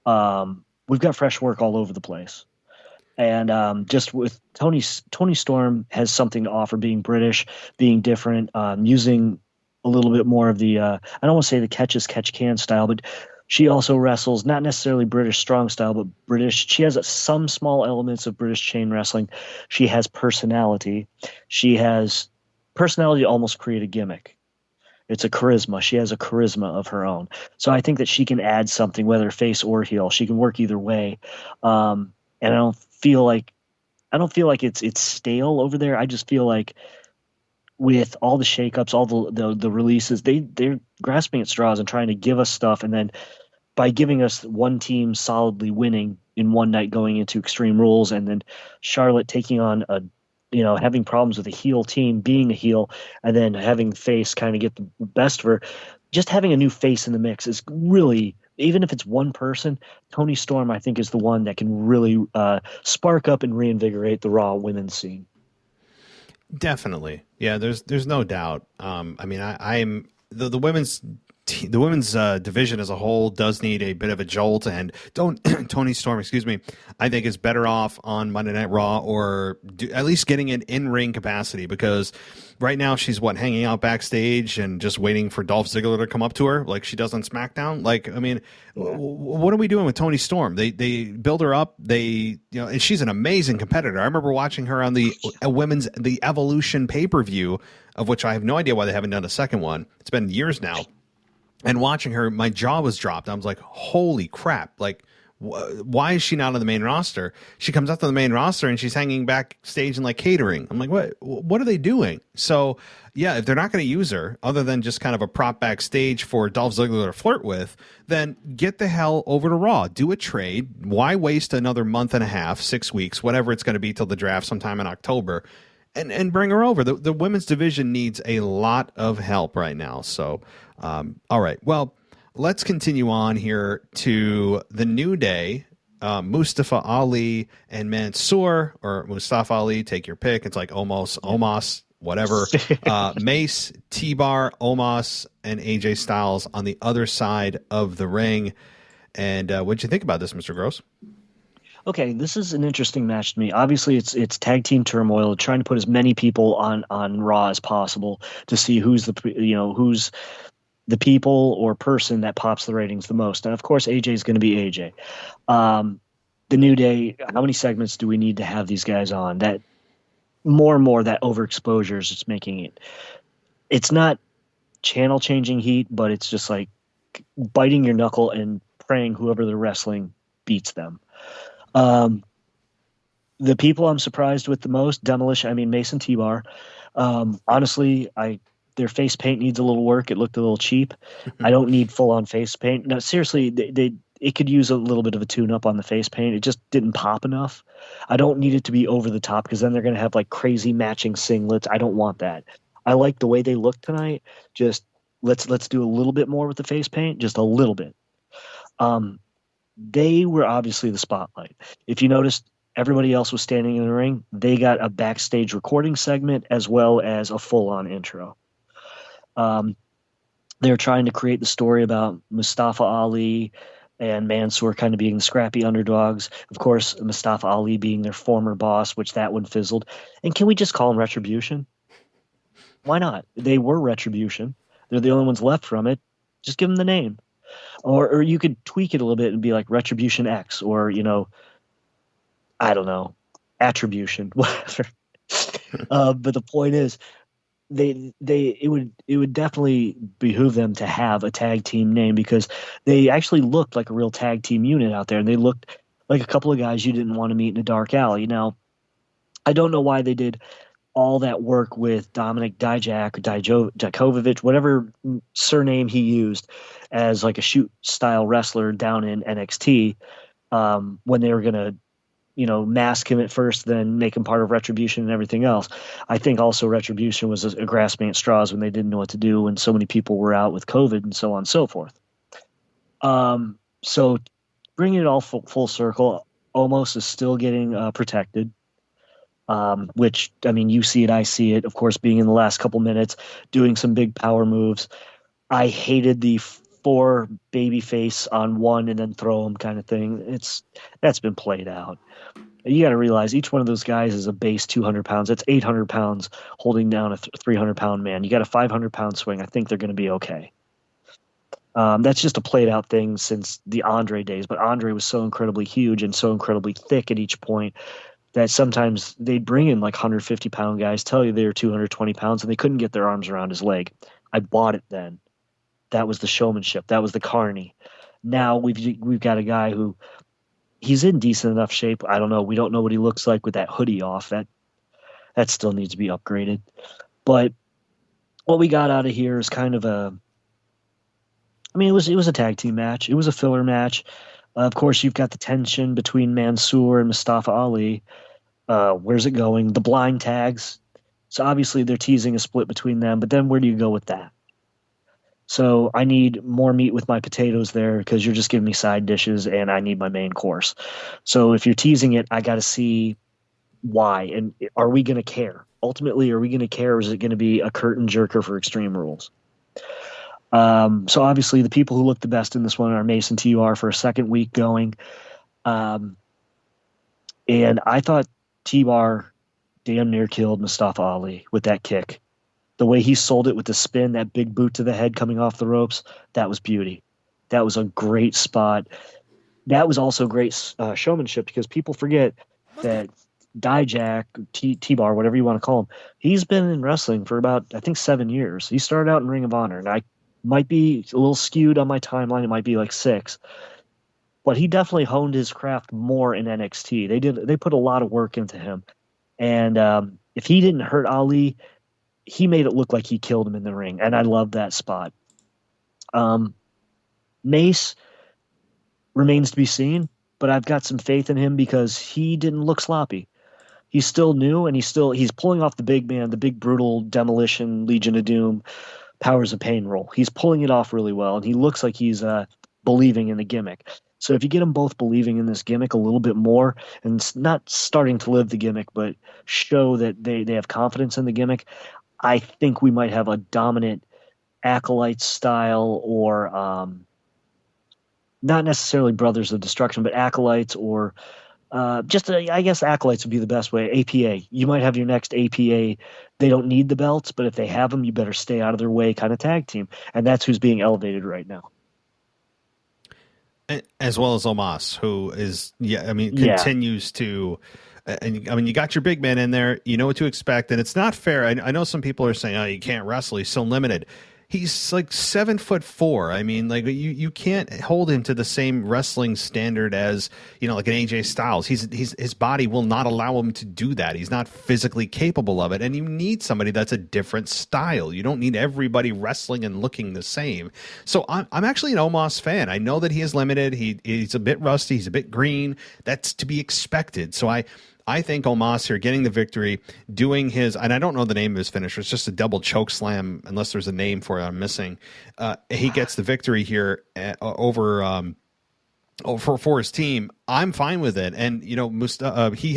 We've got fresh work all over the place. And just with Toni Storm has something to offer, being British, being different, using a little bit more of the, I don't want to say the catch-as-catch-can style, but she also wrestles, not necessarily British strong style, but British. She has some small elements of British chain wrestling. She has personality. She has personality to almost create a gimmick. It's a charisma. She has a charisma of her own. So I think that she can add something, whether face or heel. She can work either way. And I don't feel like it's stale over there. I just feel like with all the shakeups, all the releases, they're grasping at straws and trying to give us stuff. And then by giving us one team solidly winning in one night going into Extreme Rules, and then Charlotte taking on having problems with a heel team, being a heel, and then having face kind of get the best of her, just having a new face in the mix is really, even if it's one person, Toni Storm, I think, is the one that can really spark up and reinvigorate the Raw women's scene. Definitely. Yeah, there's no doubt. I'm the women's the women's division as a whole does need a bit of a jolt, and Tony Storm, excuse me, I think is better off on Monday Night Raw, or at least getting an in-ring capacity, because right now she's hanging out backstage and just waiting for Dolph Ziggler to come up to her like she does on SmackDown. Like, I mean, what are we doing with Tony Storm? They build her up. And she's an amazing competitor. I remember watching her on the Evolution pay-per-view, of which I have no idea why they haven't done a second one. It's been years now. And watching her, my jaw was dropped. I was like, holy crap. Like, why is she not on the main roster? She comes up to the main roster and she's hanging backstage and like catering. I'm like, what are they doing? So yeah, if they're not going to use her other than just kind of a prop backstage for Dolph Ziggler to flirt with, then get the hell over to Raw. Do a trade. Why waste another month and a half, 6 weeks, whatever it's going to be till the draft sometime in October, and bring her over. The women's division needs a lot of help right now. So, all right. Well, let's continue on here to the New Day. Mustafa Ali and Mansoor, or Mustafa Ali, take your pick. It's like Omos, whatever. Mace, T-Bar, Omos, and AJ Styles on the other side of the ring. And what'd you think about this, Mr. Gross? Okay, this is an interesting match to me. Obviously, it's tag team turmoil, trying to put as many people on Raw as possible to see who's the people or person that pops the ratings the most. And of course, AJ is going to be AJ. The New Day, how many segments do we need to have these guys on? That more and more that overexposure is just making it. It's not channel changing heat, but it's just like biting your knuckle and praying whoever they're wrestling beats them. The people I'm surprised with the most, Mace and T-Bar. Honestly, their face paint needs a little work. It looked a little cheap. I don't need full on face paint. No, seriously, it could use a little bit of a tune up on the face paint. It just didn't pop enough. I don't need it to be over the top, because then they're going to have like crazy matching singlets. I don't want that. I like the way they look tonight. Just let's do a little bit more with the face paint, just a little bit. They were obviously the spotlight. If you noticed, everybody else was standing in the ring. They got a backstage recording segment as well as a full-on intro. They're trying to create the story about Mustafa Ali and Mansoor kind of being the scrappy underdogs. Of course, Mustafa Ali being their former boss, which that one fizzled. And can we just call them Retribution? Why not? They were Retribution. They're the only ones left from it. Just give them the name. Or you could tweak it a little bit and be like Retribution X, or, I don't know, Attribution, whatever. But the point is, it would definitely behoove them to have a tag team name, because they actually looked like a real tag team unit out there, and they looked like a couple of guys you didn't want to meet in a dark alley. Now, I don't know why they did all that work with Dominic Dijak or Dijakovic, whatever surname he used, as like a shoot style wrestler down in NXT, when they were going to, mask him at first, then make him part of Retribution and everything else. I think also Retribution was a grasping at straws when they didn't know what to do, when so many people were out with COVID and so on and so forth. So bringing it all full circle, Omos is still getting protected. Which, you see it, I see it. Of course, being in the last couple minutes, doing some big power moves. I hated the 4 babyface on one and then throw him kind of thing. That's been played out. You got to realize each one of those guys is a base 200 pounds. That's 800 pounds holding down a 300-pound man. You got a 500-pound swing. I think they're going to be okay. That's just a played out thing since the Andre days. But Andre was so incredibly huge and so incredibly thick at each point that sometimes they'd bring in like 150-pound guys, tell you they were 220 pounds, and they couldn't get their arms around his leg. I bought it then. That was the showmanship. That was the carny. Now we've got a guy who, he's in decent enough shape. I don't know. We don't know what he looks like with that hoodie off. That still needs to be upgraded. But what we got out of here is kind of it was a tag team match. It was a filler match. Of course, you've got the tension between Mansoor and Mustafa Ali. Where's it going? The blind tags. So obviously they're teasing a split between them, but then where do you go with that? So I need more meat with my potatoes there, because you're just giving me side dishes and I need my main course. So if you're teasing it, I got to see why. And are we going to care? Ultimately, are we going to care, or is it going to be a curtain jerker for Extreme Rules? So obviously the people who look the best in this one are Mason TUR for a second week going. Um, and I thought T-Bar damn near killed Mustafa Ali with that kick. The way he sold it with the spin, that big boot to the head coming off the ropes, that was beauty. That was a great spot. That was also great showmanship, because people forget that Dijak, T-Bar, whatever you want to call him, he's been in wrestling for about, I think, 7 years. He started out in Ring of Honor, and I might be a little skewed on my timeline. It might be like 6. But he definitely honed his craft more in NXT. They put a lot of work into him. And if he didn't hurt Ali, he made it look like he killed him in the ring. And I love that spot. Mace remains to be seen, but I've got some faith in him because he didn't look sloppy. He's still new, and he's pulling off the big man, the big brutal demolition, Legion of Doom, Powers of Pain role. He's pulling it off really well, and he looks like he's believing in the gimmick. So if you get them both believing in this gimmick a little bit more, and not starting to live the gimmick, but show that they have confidence in the gimmick, I think we might have a dominant Acolyte style, or not necessarily Brothers of Destruction, but Acolytes, or I guess Acolytes would be the best way. APA. You might have your next APA. They don't need the belts, but if they have them, you better stay out of their way kind of tag team. And that's who's being elevated right now. As well as Omos, who is, continues to, and I mean, you got your big man in there, you know what to expect, and it's not fair. I know some people are saying, oh, you can't wrestle, he's so limited. He's like 7'4". I mean, like you can't hold him to the same wrestling standard as, like an AJ Styles. His body will not allow him to do that. He's not physically capable of it. And you need somebody that's a different style. You don't need everybody wrestling and looking the same. So I'm actually an Omos fan. I know that he is limited. He's a bit rusty. He's a bit green. That's to be expected. So I think Omos here getting the victory, doing his, and I don't know the name of his finisher. It's just a double choke slam, unless there's a name for it I'm missing. He gets the victory here over for his team. I'm fine with it. And, Omos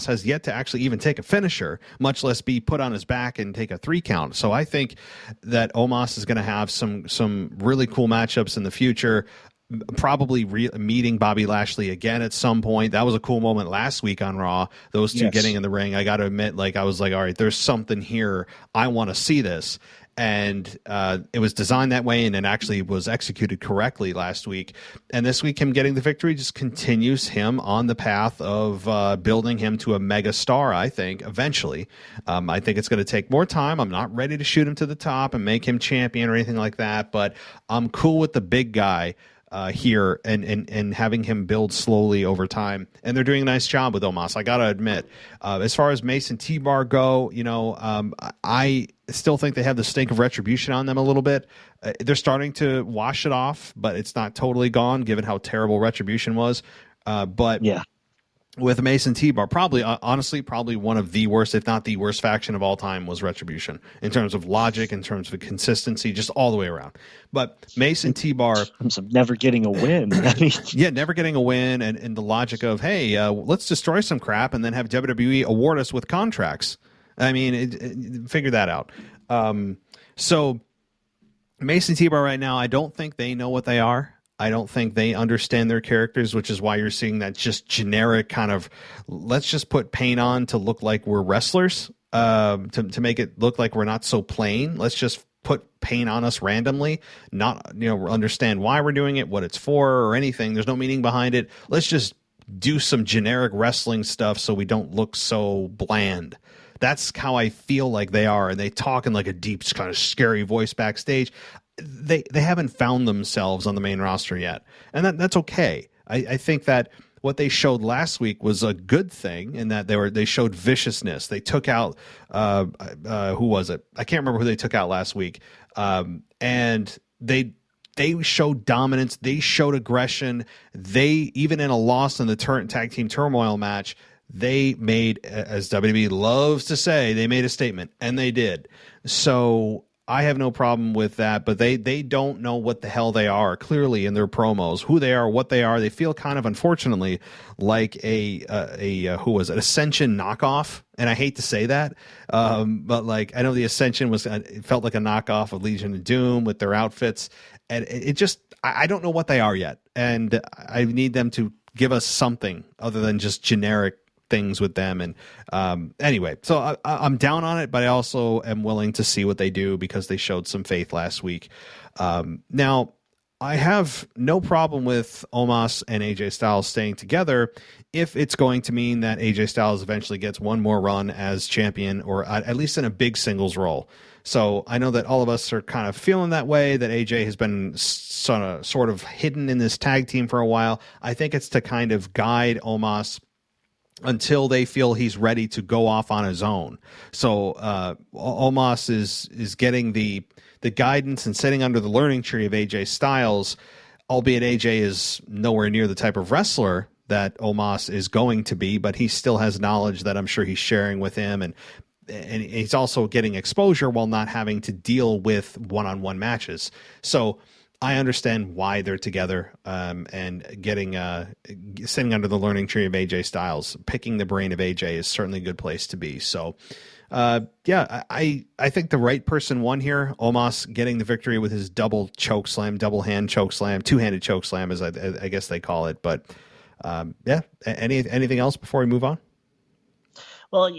has yet to actually even take a finisher, much less be put on his back and take a 3 count. So I think that Omos is going to have some really cool matchups in the future. Probably meeting Bobby Lashley again at some point. That was a cool moment last week on Raw. Those two getting in the ring. I got to admit, I was like, all right, there's something here. I want to see this. And it was designed that way, and it actually was executed correctly last week. And this week, him getting the victory just continues him on the path of building him to a mega star, I think, eventually. I think it's going to take more time. I'm not ready to shoot him to the top and make him champion or anything like that, but I'm cool with the big guy here and having him build slowly over time. And they're doing a nice job with Omos, I gotta admit. As far as Mason T-Bar go, I still think they have the stink of Retribution on them a little bit. They're starting to wash it off, but it's not totally gone given how terrible Retribution was. But yeah, with Mason T-Bar, honestly, probably one of the worst, if not the worst faction of all time was Retribution, in terms of logic, in terms of consistency, just all the way around. But Mason T-Bar, in terms of never getting a win. Yeah, never getting a win, and the logic of, hey, let's destroy some crap and then have WWE award us with contracts. I mean, figure that out. So Mason T-Bar right now, I don't think they know what they are. I don't think they understand their characters, which is why you're seeing that just generic kind of, let's just put paint on to look like we're wrestlers, to make it look like we're not so plain. Let's just put paint on us randomly, not, understand why we're doing it, what it's for, or anything. There's no meaning behind it. Let's just do some generic wrestling stuff so we don't look so bland. That's how I feel like they are. And they talk in like a deep, kind of scary voice backstage. They haven't found themselves on the main roster yet, and that's okay. I think that what they showed last week was a good thing in that they showed viciousness. They took out who was it? I can't remember who they took out last week. And they showed dominance. They showed aggression. They, even in a loss in the tag team turmoil match, they made, as WWE loves to say, they made a statement, and they did. So I have no problem with that, but they don't know what the hell they are, clearly, in their promos, who they are, what they are. They feel kind of, unfortunately, like a who was it, Ascension knockoff, and I hate to say that, but like I know the Ascension it felt like a knockoff of Legion of Doom with their outfits, and it just I don't know what they are yet, and I need them to give us something other than just generic things with them. And anyway, so I'm down on it, but I also am willing to see what they do because they showed some faith last week. Now, I have no problem with Omos and AJ Styles staying together if it's going to mean that AJ Styles eventually gets one more run as champion, or at least in a big singles role. So I know that all of us are kind of feeling that way, that AJ has been sort of hidden in this tag team for a while. I think it's to kind of guide Omos until they feel he's ready to go off on his own. So Omos is getting the guidance and sitting under the learning tree of AJ Styles, albeit AJ is nowhere near the type of wrestler that Omos is going to be, but he still has knowledge that I'm sure he's sharing with him, and he's also getting exposure while not having to deal with one-on-one matches. So I understand why they're together, and getting sitting under the learning tree of AJ Styles, picking the brain of AJ is certainly a good place to be. So, yeah, I think the right person won here. Omos getting the victory with his double hand choke slam, two-handed choke slam, as I guess they call it. But yeah, anything else before we move on? Well,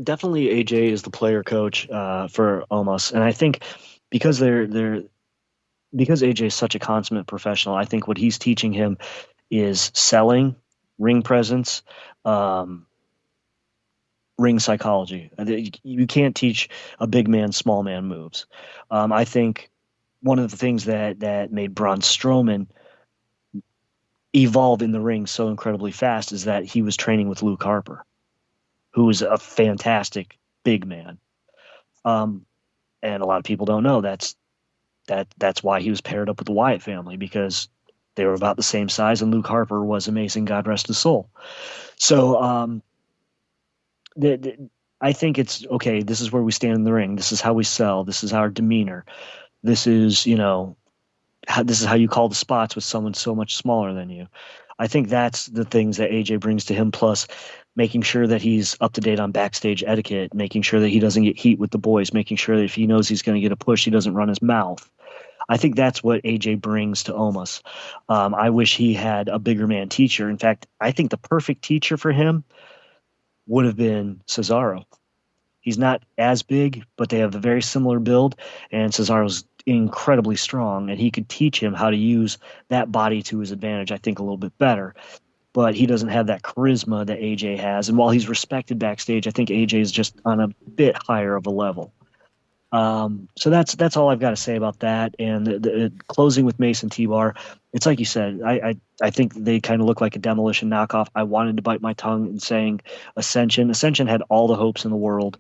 definitely AJ is the player coach for Omos, and I think because because AJ is such a consummate professional, I think what he's teaching him is selling, ring presence, ring psychology. You can't teach a big man, small man moves. I think one of the things that made Braun Strowman evolve in the ring so incredibly fast is that he was training with Luke Harper, who is a fantastic big man. And a lot of people don't know that's why he was paired up with the Wyatt family, because they were about the same size, and Luke Harper was amazing, God rest his soul. So I think it's okay. This is where we stand in the ring. This is how we sell. This is our demeanor. This is this is how you call the spots with someone so much smaller than you. I think that's the things that AJ brings to him, plus making sure that he's up to date on backstage etiquette, making sure that he doesn't get heat with the boys, making sure that if he knows he's going to get a push, he doesn't run his mouth. I think that's what AJ brings to Omos. I wish he had a bigger man teacher. In fact, I think the perfect teacher for him would have been Cesaro. He's not as big, but they have a very similar build, and Cesaro's incredibly strong, and he could teach him how to use that body to his advantage, I think, a little bit better. But he doesn't have that charisma that AJ has. And while he's respected backstage, I think AJ is just on a bit higher of a level. So that's all I've got to say about that. And the closing with Mason T-Bar, it's like you said, I think they kind of look like a demolition knockoff. I wanted to bite my tongue in saying Ascension. Ascension had all the hopes in the world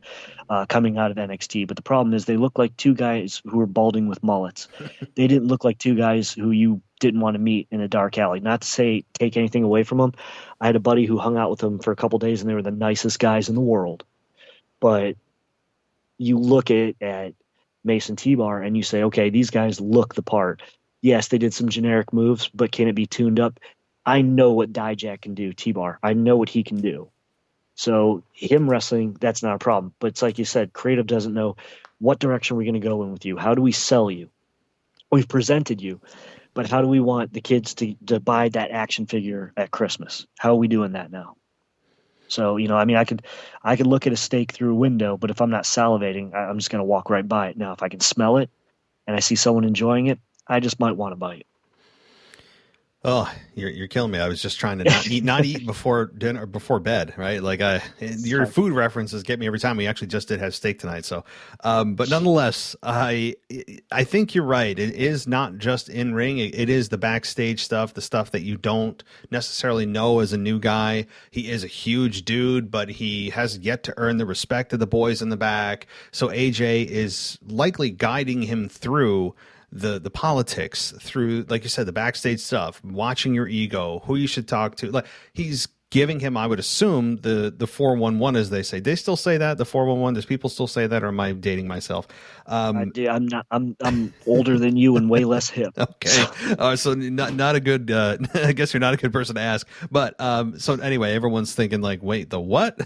coming out of NXT. But the problem is they look like two guys who were balding with mullets. They didn't look like two guys who you didn't want to meet in a dark alley. Not to say take anything away from them. I had a buddy who hung out with them for a couple days, and they were the nicest guys in the world. But you look at Mason T-Bar and you say, okay, these guys look the part. Yes, they did some generic moves, but can it be tuned up? I know what Dijak can do, T-Bar. I know what he can do. So him wrestling, that's not a problem. But it's like you said, creative doesn't know what direction we're going to go in with you. How do we sell you? We've presented you, but how do we want the kids to buy that action figure at Christmas? How are we doing that now? So, I could look at a steak through a window, but if I'm not salivating, I'm just going to walk right by it. Now, if I can smell it and I see someone enjoying it, I just might want to bite. Oh, you're killing me. I was just trying to not eat before dinner, before bed, right? Like your food references get me every time. We actually just did have steak tonight. So, but nonetheless, I think you're right. It is not just in ring. It is the backstage stuff, the stuff that you don't necessarily know as a new guy. He is a huge dude, but he has yet to earn the respect of the boys in the back. So AJ is likely guiding him through the politics, through, like you said, the backstage stuff, watching your ego, who you should talk to. Like, he's giving him, I would assume, the 411, as they say. They still say that, the 411. Does people still say that, or am I dating myself? I'm not. I'm older than you and way less hip. Okay, so not a good. I guess you're not a good person to ask. But so anyway, everyone's thinking like, wait, the what?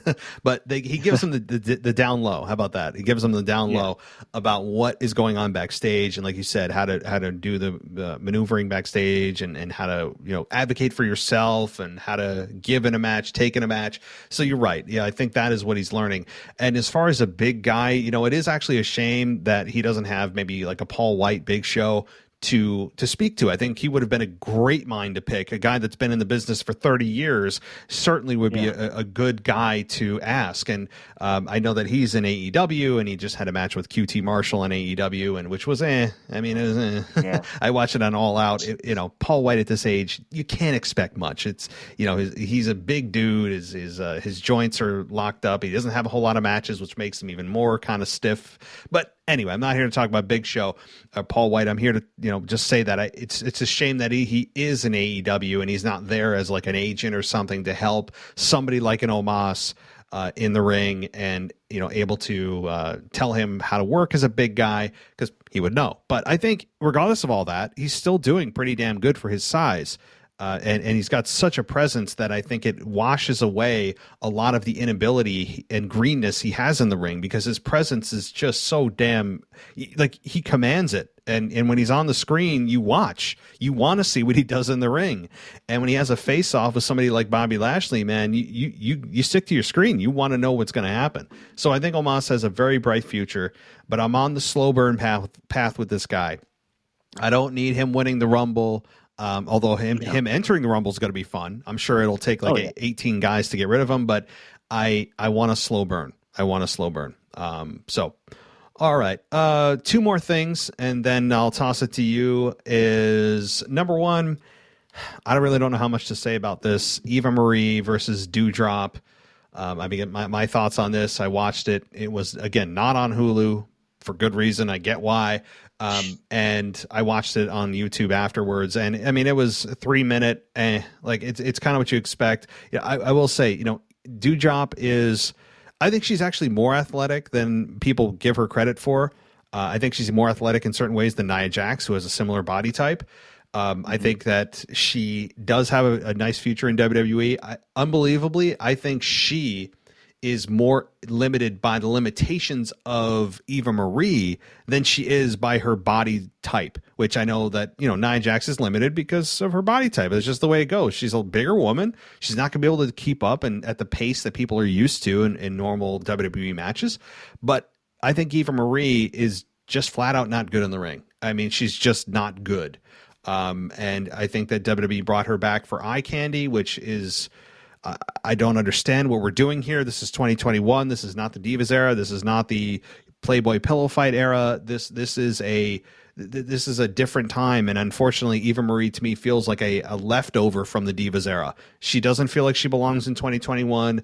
But he gives them the down low. How about that? He gives them the down low about what is going on backstage, and like you said, how to do the maneuvering backstage, and how to advocate for yourself, and how to give in a match, take in a match. So you're right. Yeah, I think that is what he's learning. And as far as a big guy, it is actually a shame that he doesn't have maybe like a Paul White Big Show to speak to. I think he would have been a great mind to pick. A guy that's been in the business for 30 years certainly would be a good guy to ask. And I know that he's in AEW, and he just had a match with QT Marshall in AEW, and which was I mean, it was I watched it on All Out. Paul White at this age, you can't expect much. It's he's a big dude. His joints are locked up. He doesn't have a whole lot of matches, which makes him even more kind of stiff. But anyway, I'm not here to talk about Big Show or Paul White. I'm here to just say that it's a shame that he is in AEW and he's not there as like an agent or something to help somebody like an Omos in the ring, and able to tell him how to work as a big guy, because he would know. But I think regardless of all that, he's still doing pretty damn good for his size. And he's got such a presence that I think it washes away a lot of the inability and greenness he has in the ring, because his presence is just so damn, like, he commands it. And when he's on the screen, you watch. You want to see what he does in the ring. And when he has a face-off with somebody like Bobby Lashley, man, you stick to your screen. You want to know what's going to happen. So I think Omos has a very bright future, but I'm on the slow burn path with this guy. I don't need him winning the Rumble. Although him entering the Rumble is going to be fun. I'm sure it'll take 18 guys to get rid of him, but I want a slow burn. So, all right. Two more things, and then I'll toss it to you. Is number one, I really don't know how much to say about this. Eva Marie versus Doudrop. I mean, my thoughts on this. I watched it. It was, again, not on Hulu for good reason. I get why. And I watched it on YouTube afterwards, and I mean, it was a 3-minute, like it's kind of what you expect. Yeah, I will say, Doudrop is, I think she's actually more athletic than people give her credit for. I think she's more athletic in certain ways than Nia Jax, who has a similar body type. I think that she does have a nice future in WWE. Unbelievably, I think she is more limited by the limitations of Eva Marie than she is by her body type, which I know that, Nia Jax is limited because of her body type. It's just the way it goes. She's a bigger woman. She's not going to be able to keep up and at the pace that people are used to in normal WWE matches. But I think Eva Marie is just flat out not good in the ring. I mean, she's just not good. And I think that WWE brought her back for eye candy, which is, I don't understand what we're doing here. This is 2021. This is not the Divas era. This is not the Playboy pillow fight era. This is a different time, and unfortunately, Eva Marie to me feels like a leftover from the Divas era. She doesn't feel like she belongs in 2021.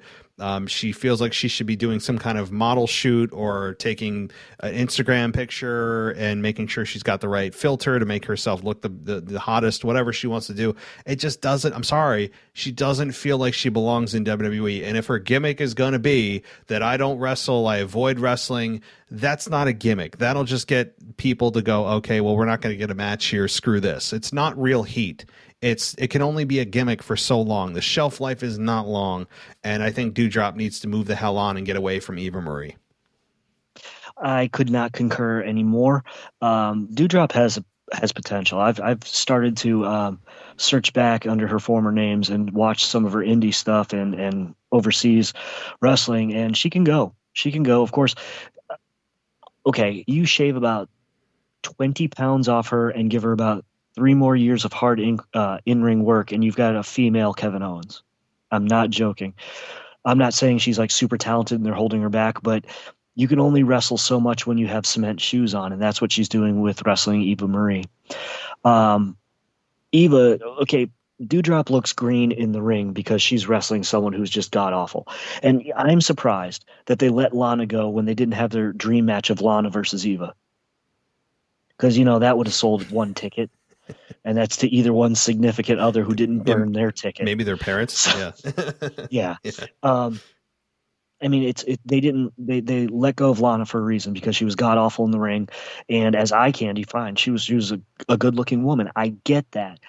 She feels like she should be doing some kind of model shoot or taking an Instagram picture and making sure she's got the right filter to make herself look the hottest, whatever she wants to do. It just doesn't, I'm sorry, she doesn't feel like she belongs in WWE. And if her gimmick is going to be that I don't wrestle, I avoid wrestling, that's not a gimmick. That'll just get people to go, okay, well, we're not going to get a match here. Screw this. It's not real heat. It can only be a gimmick for so long. The shelf life is not long, and I think Doudrop needs to move the hell on and get away from Eva Marie. I could not concur anymore. Doudrop has potential. I've started to search back under her former names and watch some of her indie stuff and overseas wrestling, and she can go. She can go. Of course, okay, you shave about 20 pounds off her and give her about 3 more years of hard in-ring work, and you've got a female Kevin Owens. I'm not joking. I'm not saying she's like super talented and they're holding her back, but you can only wrestle so much when you have cement shoes on, and that's what she's doing with wrestling Eva Marie. Doudrop looks green in the ring because she's wrestling someone who's just god-awful. And I'm surprised that they let Lana go when they didn't have their dream match of Lana versus Eva. Because, that would have sold 1 ticket. and that's to either one significant other who didn't burn their ticket. Maybe their parents. Yeah. Yeah. I mean, they let go of Lana for a reason, because she was god awful in the ring, and as eye candy, fine, she was a good looking woman. I get that,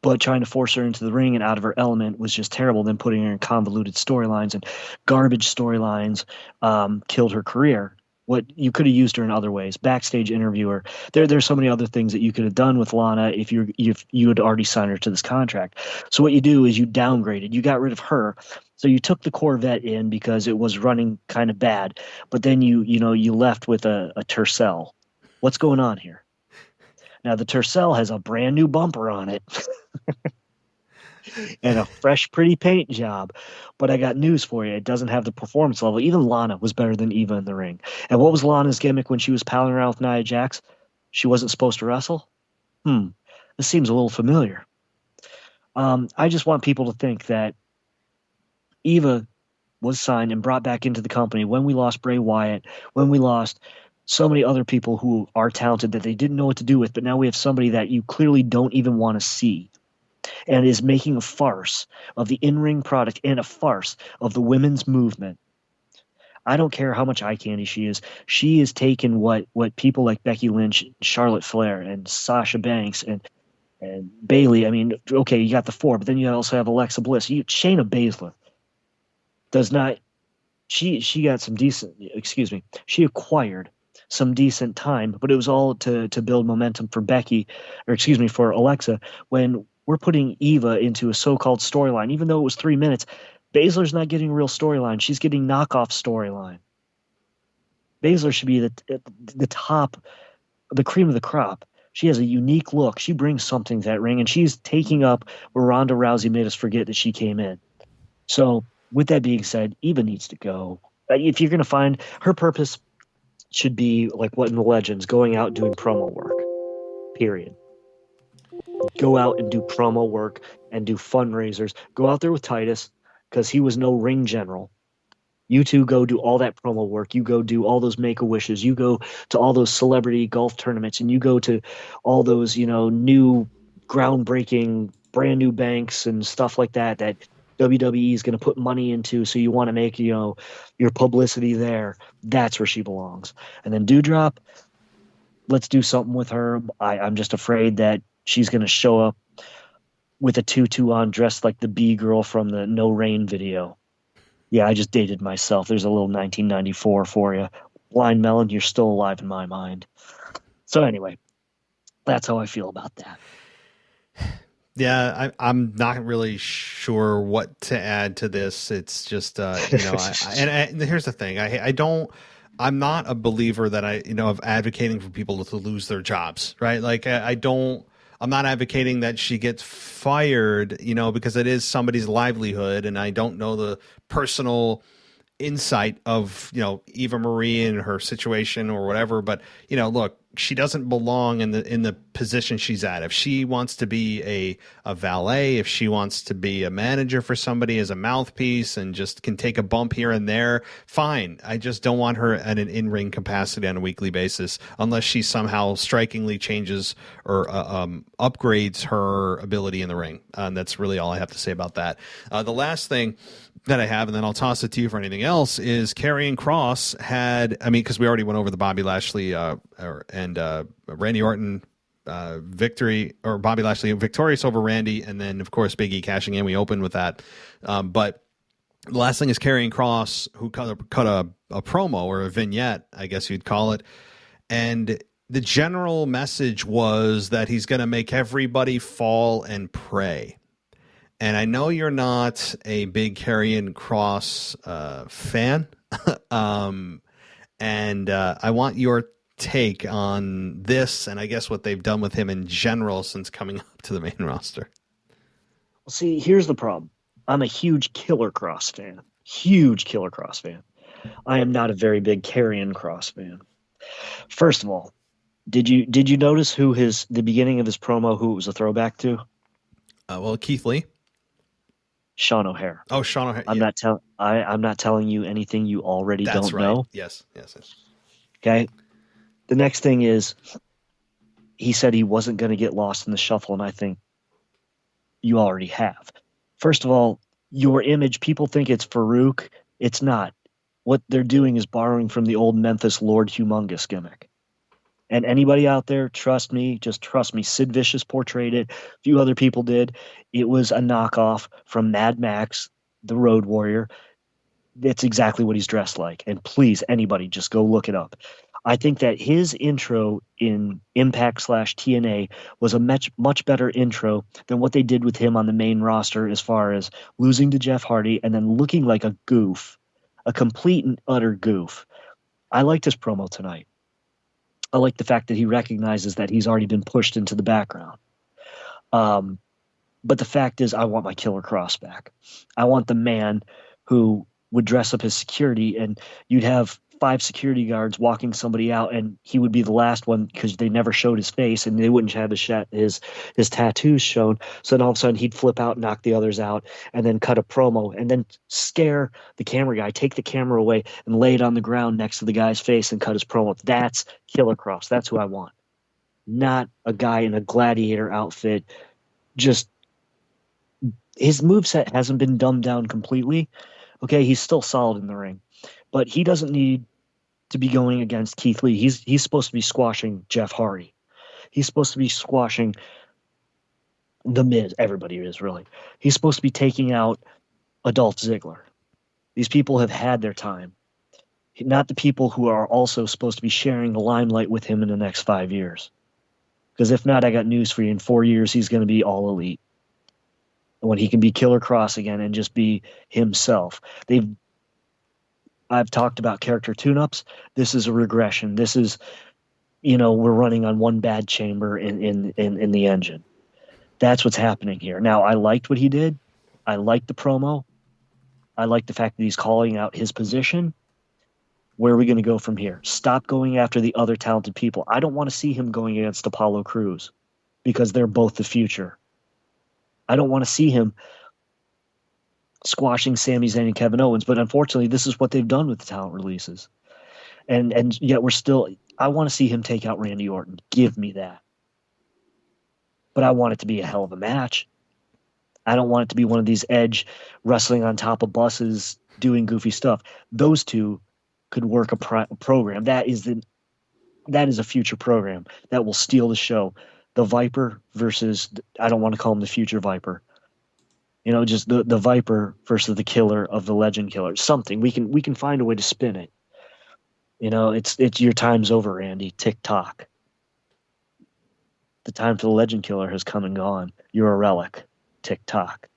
but trying to force her into the ring and out of her element was just terrible. Then putting her in convoluted storylines and garbage storylines killed her career. What you could have used her in other ways, backstage interviewer. There's so many other things that you could have done with Lana if you had already signed her to this contract. So what you do is you downgraded. You got rid of her. So you took the Corvette in because it was running kind of bad, but then you left with a Tercel. What's going on here? Now the Tercel has a brand new bumper on it and a fresh, pretty paint job. But I got news for you. It doesn't have the performance level. Even Lana was better than Eva in the ring. And what was Lana's gimmick when she was palling around with Nia Jax? She wasn't supposed to wrestle? This seems a little familiar. I just want people to think that Eva was signed and brought back into the company when we lost Bray Wyatt, when we lost so many other people who are talented that they didn't know what to do with, but now we have somebody that you clearly don't even want to see and is making a farce of the in-ring product and a farce of the women's movement. I don't care how much eye candy she is. She has taken what people like Becky Lynch, Charlotte Flair, and Sasha Banks and Bayley. I mean, okay, you got the four, but then you also have Alexa Bliss. Shayna Baszler does not. She got some decent. Excuse me. She acquired some decent time, but it was all to build momentum for for Alexa. When we're putting Eva into a so-called storyline, even though it was 3 minutes, Baszler's not getting a real storyline. She's getting knockoff storyline. Baszler should be the top, the cream of the crop. She has a unique look. She brings something to that ring, and she's taking up where Ronda Rousey made us forget that she came in. So with that being said, Eva needs to go. If you're going to find her purpose, should be like what in the Legends, going out doing promo work, period. Go out and do promo work and do fundraisers. Go out there with Titus, because he was no ring general. You two go do all that promo work. You go do all those Make-A-Wishes. You go to all those celebrity golf tournaments, and you go to all those, new groundbreaking brand new banks and stuff like that WWE is going to put money into, so you want to make, your publicity there. That's where she belongs. And then Doudrop, let's do something with her. I'm just afraid that she's going to show up with a tutu on, dressed like the B-girl from the No Rain video. Yeah, I just dated myself. There's a little 1994 for you. Blind Melon, you're still alive in my mind. So anyway, that's how I feel about that. Yeah, I'm not really sure what to add to this. It's just, and here's the thing. I'm not a believer that of advocating for people to lose their jobs, right? Like I'm not advocating that she gets fired, because it is somebody's livelihood, and I don't know the personal insight of, Eva Marie and her situation or whatever. But, look, she doesn't belong in the position she's at. If she wants to be a valet, if she wants to be a manager for somebody as a mouthpiece and just can take a bump here and there, fine. I just don't want her at an in-ring capacity on a weekly basis unless she somehow strikingly changes or upgrades her ability in the ring. That's really all I have to say about that. The last thing that I have, and then I'll toss it to you for anything else, is Karrion Kross because we already went over the Bobby Lashley and Randy Orton victory, or Bobby Lashley victorious over Randy, and then of course Big E cashing in. We opened with that, but the last thing is Karrion Kross, who cut a promo or a vignette, I guess you'd call it, and the general message was that he's going to make everybody fall and pray. And I know you're not a big Karrion Kross fan, and I want your take on this, and I guess what they've done with him in general since coming up to the main roster. Well, see, here's the problem. I'm a huge Killer Kross fan. Huge Killer Kross fan. I am not a very big Karrion Kross fan. First of all, did you notice who the beginning of his promo, who it was a throwback to? Keith Lee. Sean O'Hare. Oh, Sean O'Hare. I'm not telling you anything you already don't know. Yes. Okay. The next thing is, he said he wasn't going to get lost in the shuffle, and I think you already have. First of all, your image, people think it's Farouk. It's not. What they're doing is borrowing from the old Memphis Lord Humongous gimmick. And anybody out there, trust me, just trust me. Sid Vicious portrayed it. A few other people did. It was a knockoff from Mad Max, the Road Warrior. That's exactly what he's dressed like. And please, anybody, just go look it up. I think that his intro in Impact/TNA was a much better intro than what they did with him on the main roster, as far as losing to Jeff Hardy and then looking like a goof, a complete and utter goof. I liked his promo tonight. I like the fact that he recognizes that he's already been pushed into the background. But the fact is, I want my Killer Cross back. I want the man who would dress up his security, and you'd have 5 security guards walking somebody out, and he would be the last one because they never showed his face, and they wouldn't have his tattoos shown. So then all of a sudden he'd flip out, knock the others out, and then cut a promo, and then scare the camera guy, take the camera away, and lay it on the ground next to the guy's face and cut his promo. That's Killer Cross. That's who I want. Not a guy in a gladiator outfit. Just his moveset hasn't been dumbed down completely. Okay, he's still solid in the ring, but he doesn't need to be going against Keith Lee. He's supposed to be squashing Jeff Hardy. He's supposed to be squashing The Miz. Everybody is, really. He's supposed to be taking out Adolf Ziggler. These people have had their time. Not the people who are also supposed to be sharing the limelight with him in the next 5 years. Because if not, I got news for you. In 4 years, he's going to be All Elite. When he can be Killer Cross again and just be himself. I've talked about character tune-ups. This is a regression. This is, we're running on one bad chamber in the engine. That's what's happening here. Now, I liked what he did. I liked the promo. I like the fact that he's calling out his position. Where are we going to go from here? Stop going after the other talented people. I don't want to see him going against Apollo Crews because they're both the future. I don't want to see him squashing Sami Zayn and Kevin Owens, but unfortunately, this is what they've done with the talent releases. And yet I want to see him take out Randy Orton. Give me that. But I want it to be a hell of a match. I don't want it to be one of these Edge wrestling on top of buses, doing goofy stuff. Those two could work a program. That is a future program that will steal the show. The Viper versus, I don't want to call him the future Viper. Just the Viper versus the killer of the Legend Killer. Something. We can find a way to spin it. It's your time's over, Randy. Tick-tock. The time for the Legend Killer has come and gone. You're a relic. Tick-tock.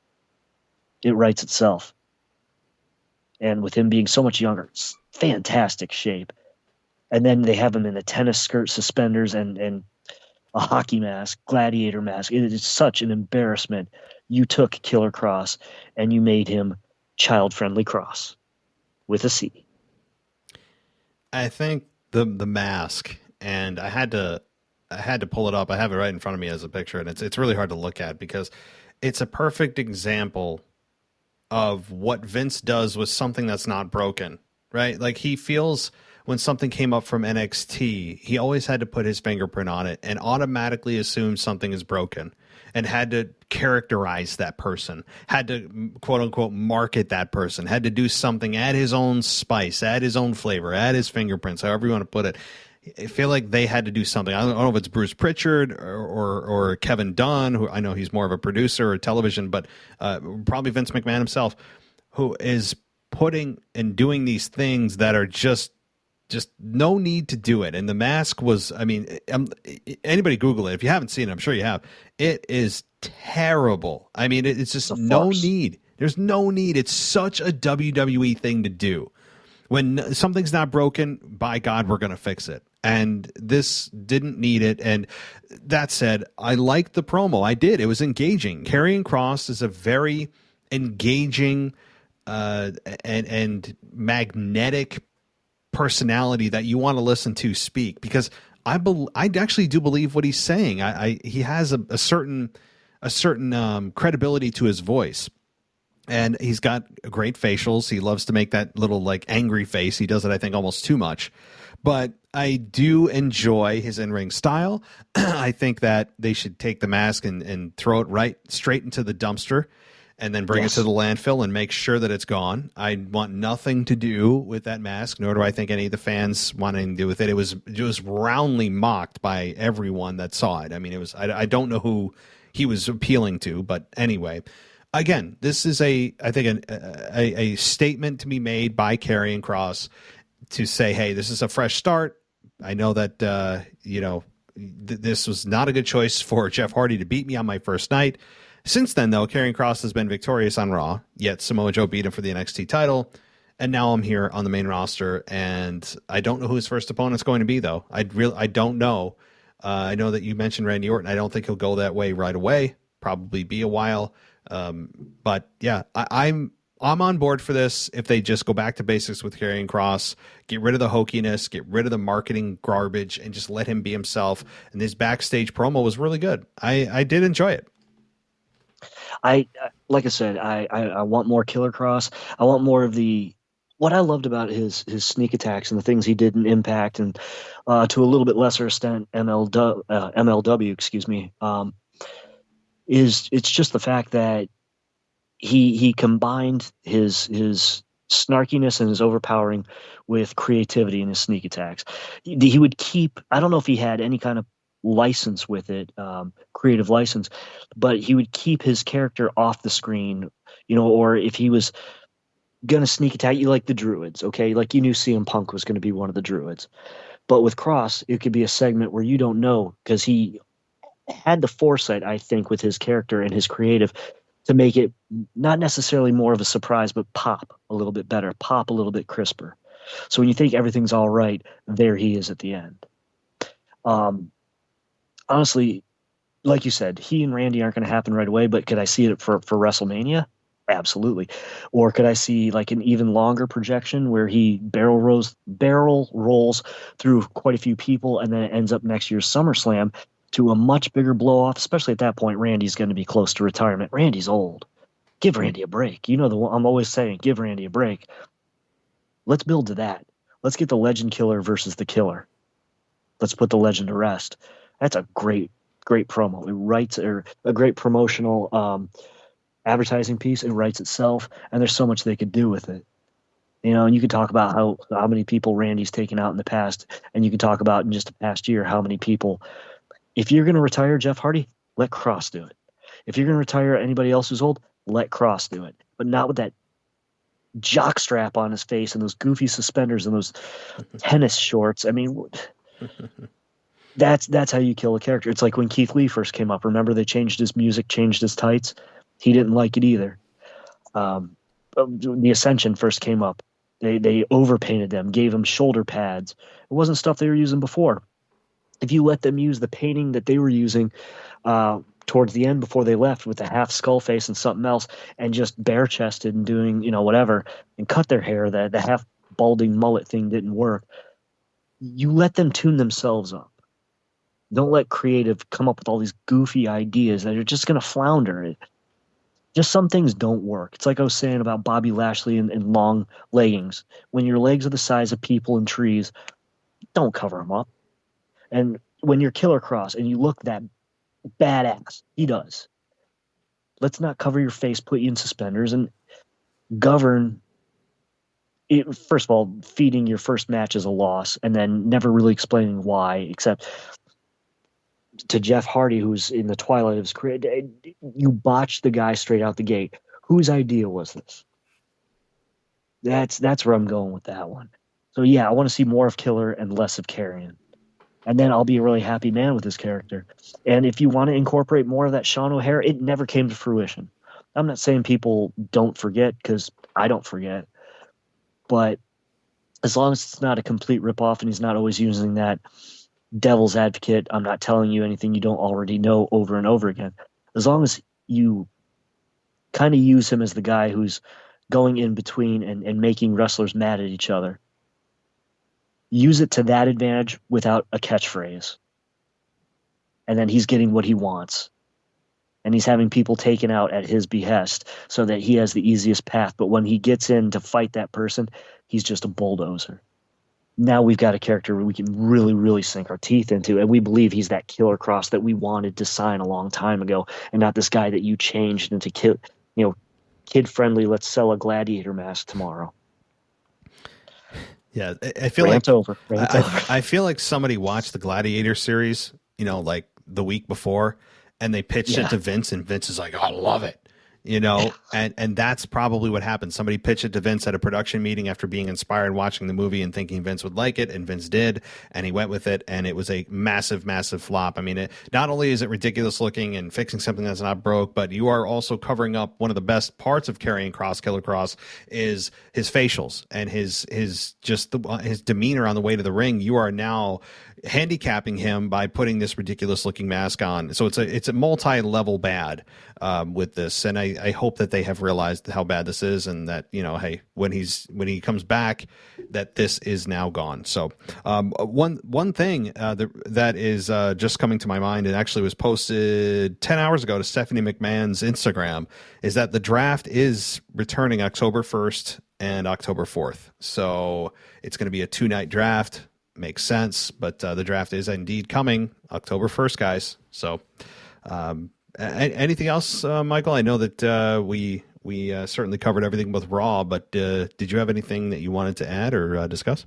It writes itself. And with him being so much younger, it's fantastic shape. And then they have him in a tennis skirt, suspenders, and a hockey mask, gladiator mask. It is such an embarrassment. You took Killer Cross and you made him child-friendly Cross with a C. I think the mask, and I had to pull it up. I have it right in front of me as a picture, and it's really hard to look at because it's a perfect example of what Vince does with something that's not broken, right? Like he feels when something came up from NXT, he always had to put his fingerprint on it and automatically assume something is broken and had to characterize that person, had to quote unquote market that person, had to do something, add his own spice, add his own flavor, add his fingerprints, however you want to put it. I feel like they had to do something. I don't know if it's Bruce Pritchard or Kevin Dunn, who I know he's more of a producer or television, but probably Vince McMahon himself, who is putting and doing these things that are just no need to do it. And the mask was, anybody Google it. If you haven't seen it, I'm sure you have. It is terrible. It's just no need. There's no need. It's such a WWE thing to do. When something's not broken, by God, we're going to fix it. And this didn't need it. And that said, I liked the promo. I did. It was engaging. Karrion Kross is a very engaging and magnetic personality that you want to listen to speak, because I actually do believe what he's saying. He has a certain credibility to his voice, and he's got great facials. He loves to make that little like angry face. He does it, I think, almost too much. But I do enjoy his in-ring style. I think that they should take the mask and throw it right straight into the dumpster and then bring it to the landfill and make sure that it's gone. I want nothing to do with that mask, nor do I think any of the fans want anything to do with it. It was roundly mocked by everyone that saw it. I mean, it was I don't know who he was appealing to, but anyway. Again, this is I think a statement to be made by Karrion Kross to say, hey, this is a fresh start. I know that, this was not a good choice for Jeff Hardy to beat me on my first night. Since then, though, Karrion Kross has been victorious on Raw, yet Samoa Joe beat him for the NXT title. And now I'm here on the main roster, and I don't know who his first opponent's going to be, though. I don't know. I know that you mentioned Randy Orton. I don't think he'll go that way right away. Probably be a while. But yeah, I'm on board for this. If they just go back to basics with Karrion Kross, get rid of the hokiness, get rid of the marketing garbage, and just let him be himself. And this backstage promo was really good. I did enjoy it. Like I said, I want more Killer Kross. I want more of what I loved about his sneak attacks and the things he did in Impact, and to a little bit lesser extent MLW, excuse me. It's just the fact that he combined his snarkiness and his overpowering with creativity in his sneak attacks. He would keep, I don't know if he had any kind of license with it, creative license, but he would keep his character off the screen, or if he was going to sneak attack you, like the Druids, okay? Like you knew CM Punk was going to be one of the Druids. But with Kross, it could be a segment where you don't know, because he had the foresight, I think, with his character and his creative to make it not necessarily more of a surprise, but pop a little bit better, pop a little bit crisper. So when you think everything's all right, there he is at the end. Honestly, like you said, he and Randy aren't going to happen right away, but could I see it for WrestleMania? Absolutely. Or could I see like an even longer projection where he barrel rolls through quite a few people, and then it ends up next year's SummerSlam to a much bigger blow off, especially at that point. Randy's going to be close to retirement. Randy's old. Give Randy a break. I'm always saying, give Randy a break. Let's build to that. Let's get the Legend Killer versus the Killer. Let's put the legend to rest. That's a great promo. It writes, or a great promotional advertising piece. It writes itself, and there's so much they could do with it. And you could talk about how many people Randy's taken out in the past, and you could talk about in just the past year how many people. If you're going to retire Jeff Hardy, let Kross do it. If you're going to retire anybody else who's old, let Kross do it. But not with that jock strap on his face and those goofy suspenders and those tennis shorts. I mean, that's how you kill a character. It's like when Keith Lee first came up. Remember, they changed his music, changed his tights. He didn't like it either. The Ascension first came up. They overpainted them, gave them shoulder pads. It wasn't stuff they were using before. If you let them use the painting that they were using towards the end before they left with a half skull face and something else, and just bare-chested and doing, whatever, and cut their hair, the half balding mullet thing didn't work, you let them tune themselves up. Don't let creative come up with all these goofy ideas that are just going to flounder. Just some things don't work. It's like I was saying about Bobby Lashley and long leggings. When your legs are the size of people and trees, don't cover them up. And when you're Killer Kross and you look that badass, he does. Let's not cover your face, put you in suspenders, and govern it. First of all, feeding your first match as a loss, and then never really explaining why, except to Jeff Hardy, who's in the twilight of his career. You botched the guy straight out the gate. Whose idea was this? That's where I'm going with that one. So yeah, I want to see more of Killer and less of Karrion. And then I'll be a really happy man with his character. And if you want to incorporate more of that Sean O'Hare, it never came to fruition. I'm not saying people don't forget, because I don't forget. But as long as it's not a complete ripoff and he's not always using that devil's advocate, I'm not telling you anything you don't already know over and over again. As long as you kind of use him as the guy who's going in between and making wrestlers mad at each other. Use it to that advantage without a catchphrase. And then he's getting what he wants. And he's having people taken out at his behest so that he has the easiest path. But when he gets in to fight that person, he's just a bulldozer. now we've got a character we can really, really sink our teeth into. And we believe he's that Killer Cross that we wanted to sign a long time ago, and not this guy that you changed into kid friendly. Let's sell a gladiator mask tomorrow. Yeah, I feel Rant like over. Rant over. I feel like somebody watched the Gladiator series, like the week before, and they pitched it to Vince, and Vince is like, "I love it," and that's probably what happened. Somebody pitched it to Vince at a production meeting after being inspired watching the movie and thinking Vince would like it, and Vince did, and he went with it, and it was a massive, massive flop. I mean, not only is it ridiculous looking and fixing something that's not broke, but you are also covering up one of the best parts of carrying Killer Cross is his facials and his demeanor on the way to the ring. You are now handicapping him by putting this ridiculous looking mask on. So it's a multi-level bad with this, and I hope that they have realized how bad this is, and that hey, when he comes back, that this is now gone. So one thing that is just coming to my mind, and actually was posted 10 hours ago to Stephanie McMahon's Instagram, is that the draft is returning October 1st and October 4th. So it's going to be a 2-night draft. Makes sense, but the draft is indeed coming October 1st, guys. So anything else, Michael? I know that we certainly covered everything with Raw, but did you have anything that you wanted to add or discuss?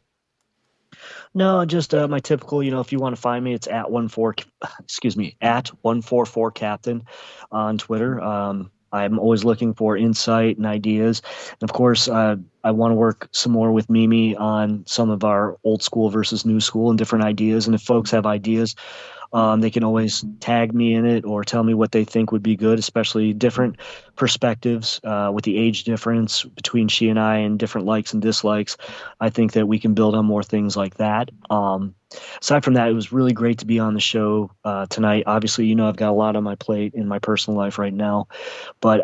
No, just my typical, if you want to find me, it's at 144 captain on Twitter. I'm always looking for insight and ideas. And of course, I want to work some more with Mimi on some of our old school versus new school and different ideas. And if folks have ideas, they can always tag me in it or tell me what they think would be good, especially different perspectives with the age difference between she and I and different likes and dislikes. I think that we can build on more things like that. Aside from that, it was really great to be on the show tonight. Obviously, I've got a lot on my plate in my personal life right now, but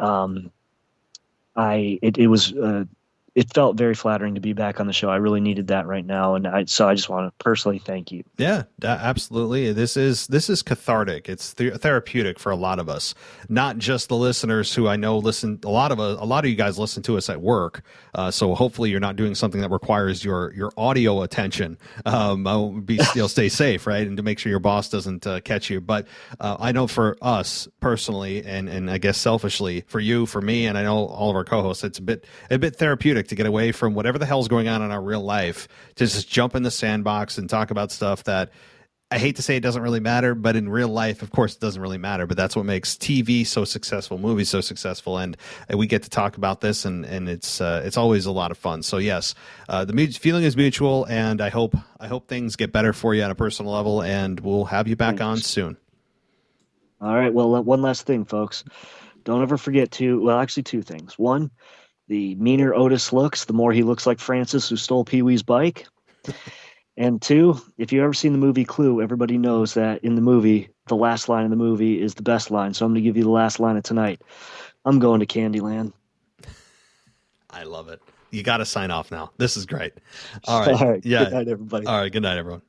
it felt very flattering to be back on the show. I really needed that right now, and so I just want to personally thank you. Yeah, absolutely. This is cathartic. It's therapeutic for a lot of us, not just the listeners who I know listen. A lot of you guys listen to us at work, so hopefully you're not doing something that requires your audio attention. Stay safe, right, and to make sure your boss doesn't catch you. But I know for us personally, and I guess selfishly, for you, for me, and I know all of our co-hosts, it's a bit therapeutic to get away from whatever the hell's going on in our real life, to just jump in the sandbox and talk about stuff that I hate to say it doesn't really matter, but in real life, of course, it doesn't really matter. But that's what makes TV so successful, movies so successful, and we get to talk about this, and it's always a lot of fun. So yes, the feeling is mutual, and I hope things get better for you on a personal level, and we'll have you back on soon. All right. Well, one last thing, folks. Don't ever forget actually two things. One, the meaner Otis looks, the more he looks like Francis who stole Pee-wee's bike. And two, if you've ever seen the movie Clue, everybody knows that in the movie, the last line of the movie is the best line. So I'm going to give you the last line of tonight. I'm going to Candyland. I love it. You got to sign off now. This is great. All right. All right. Yeah. Good night, everybody. All right. Good night, everyone.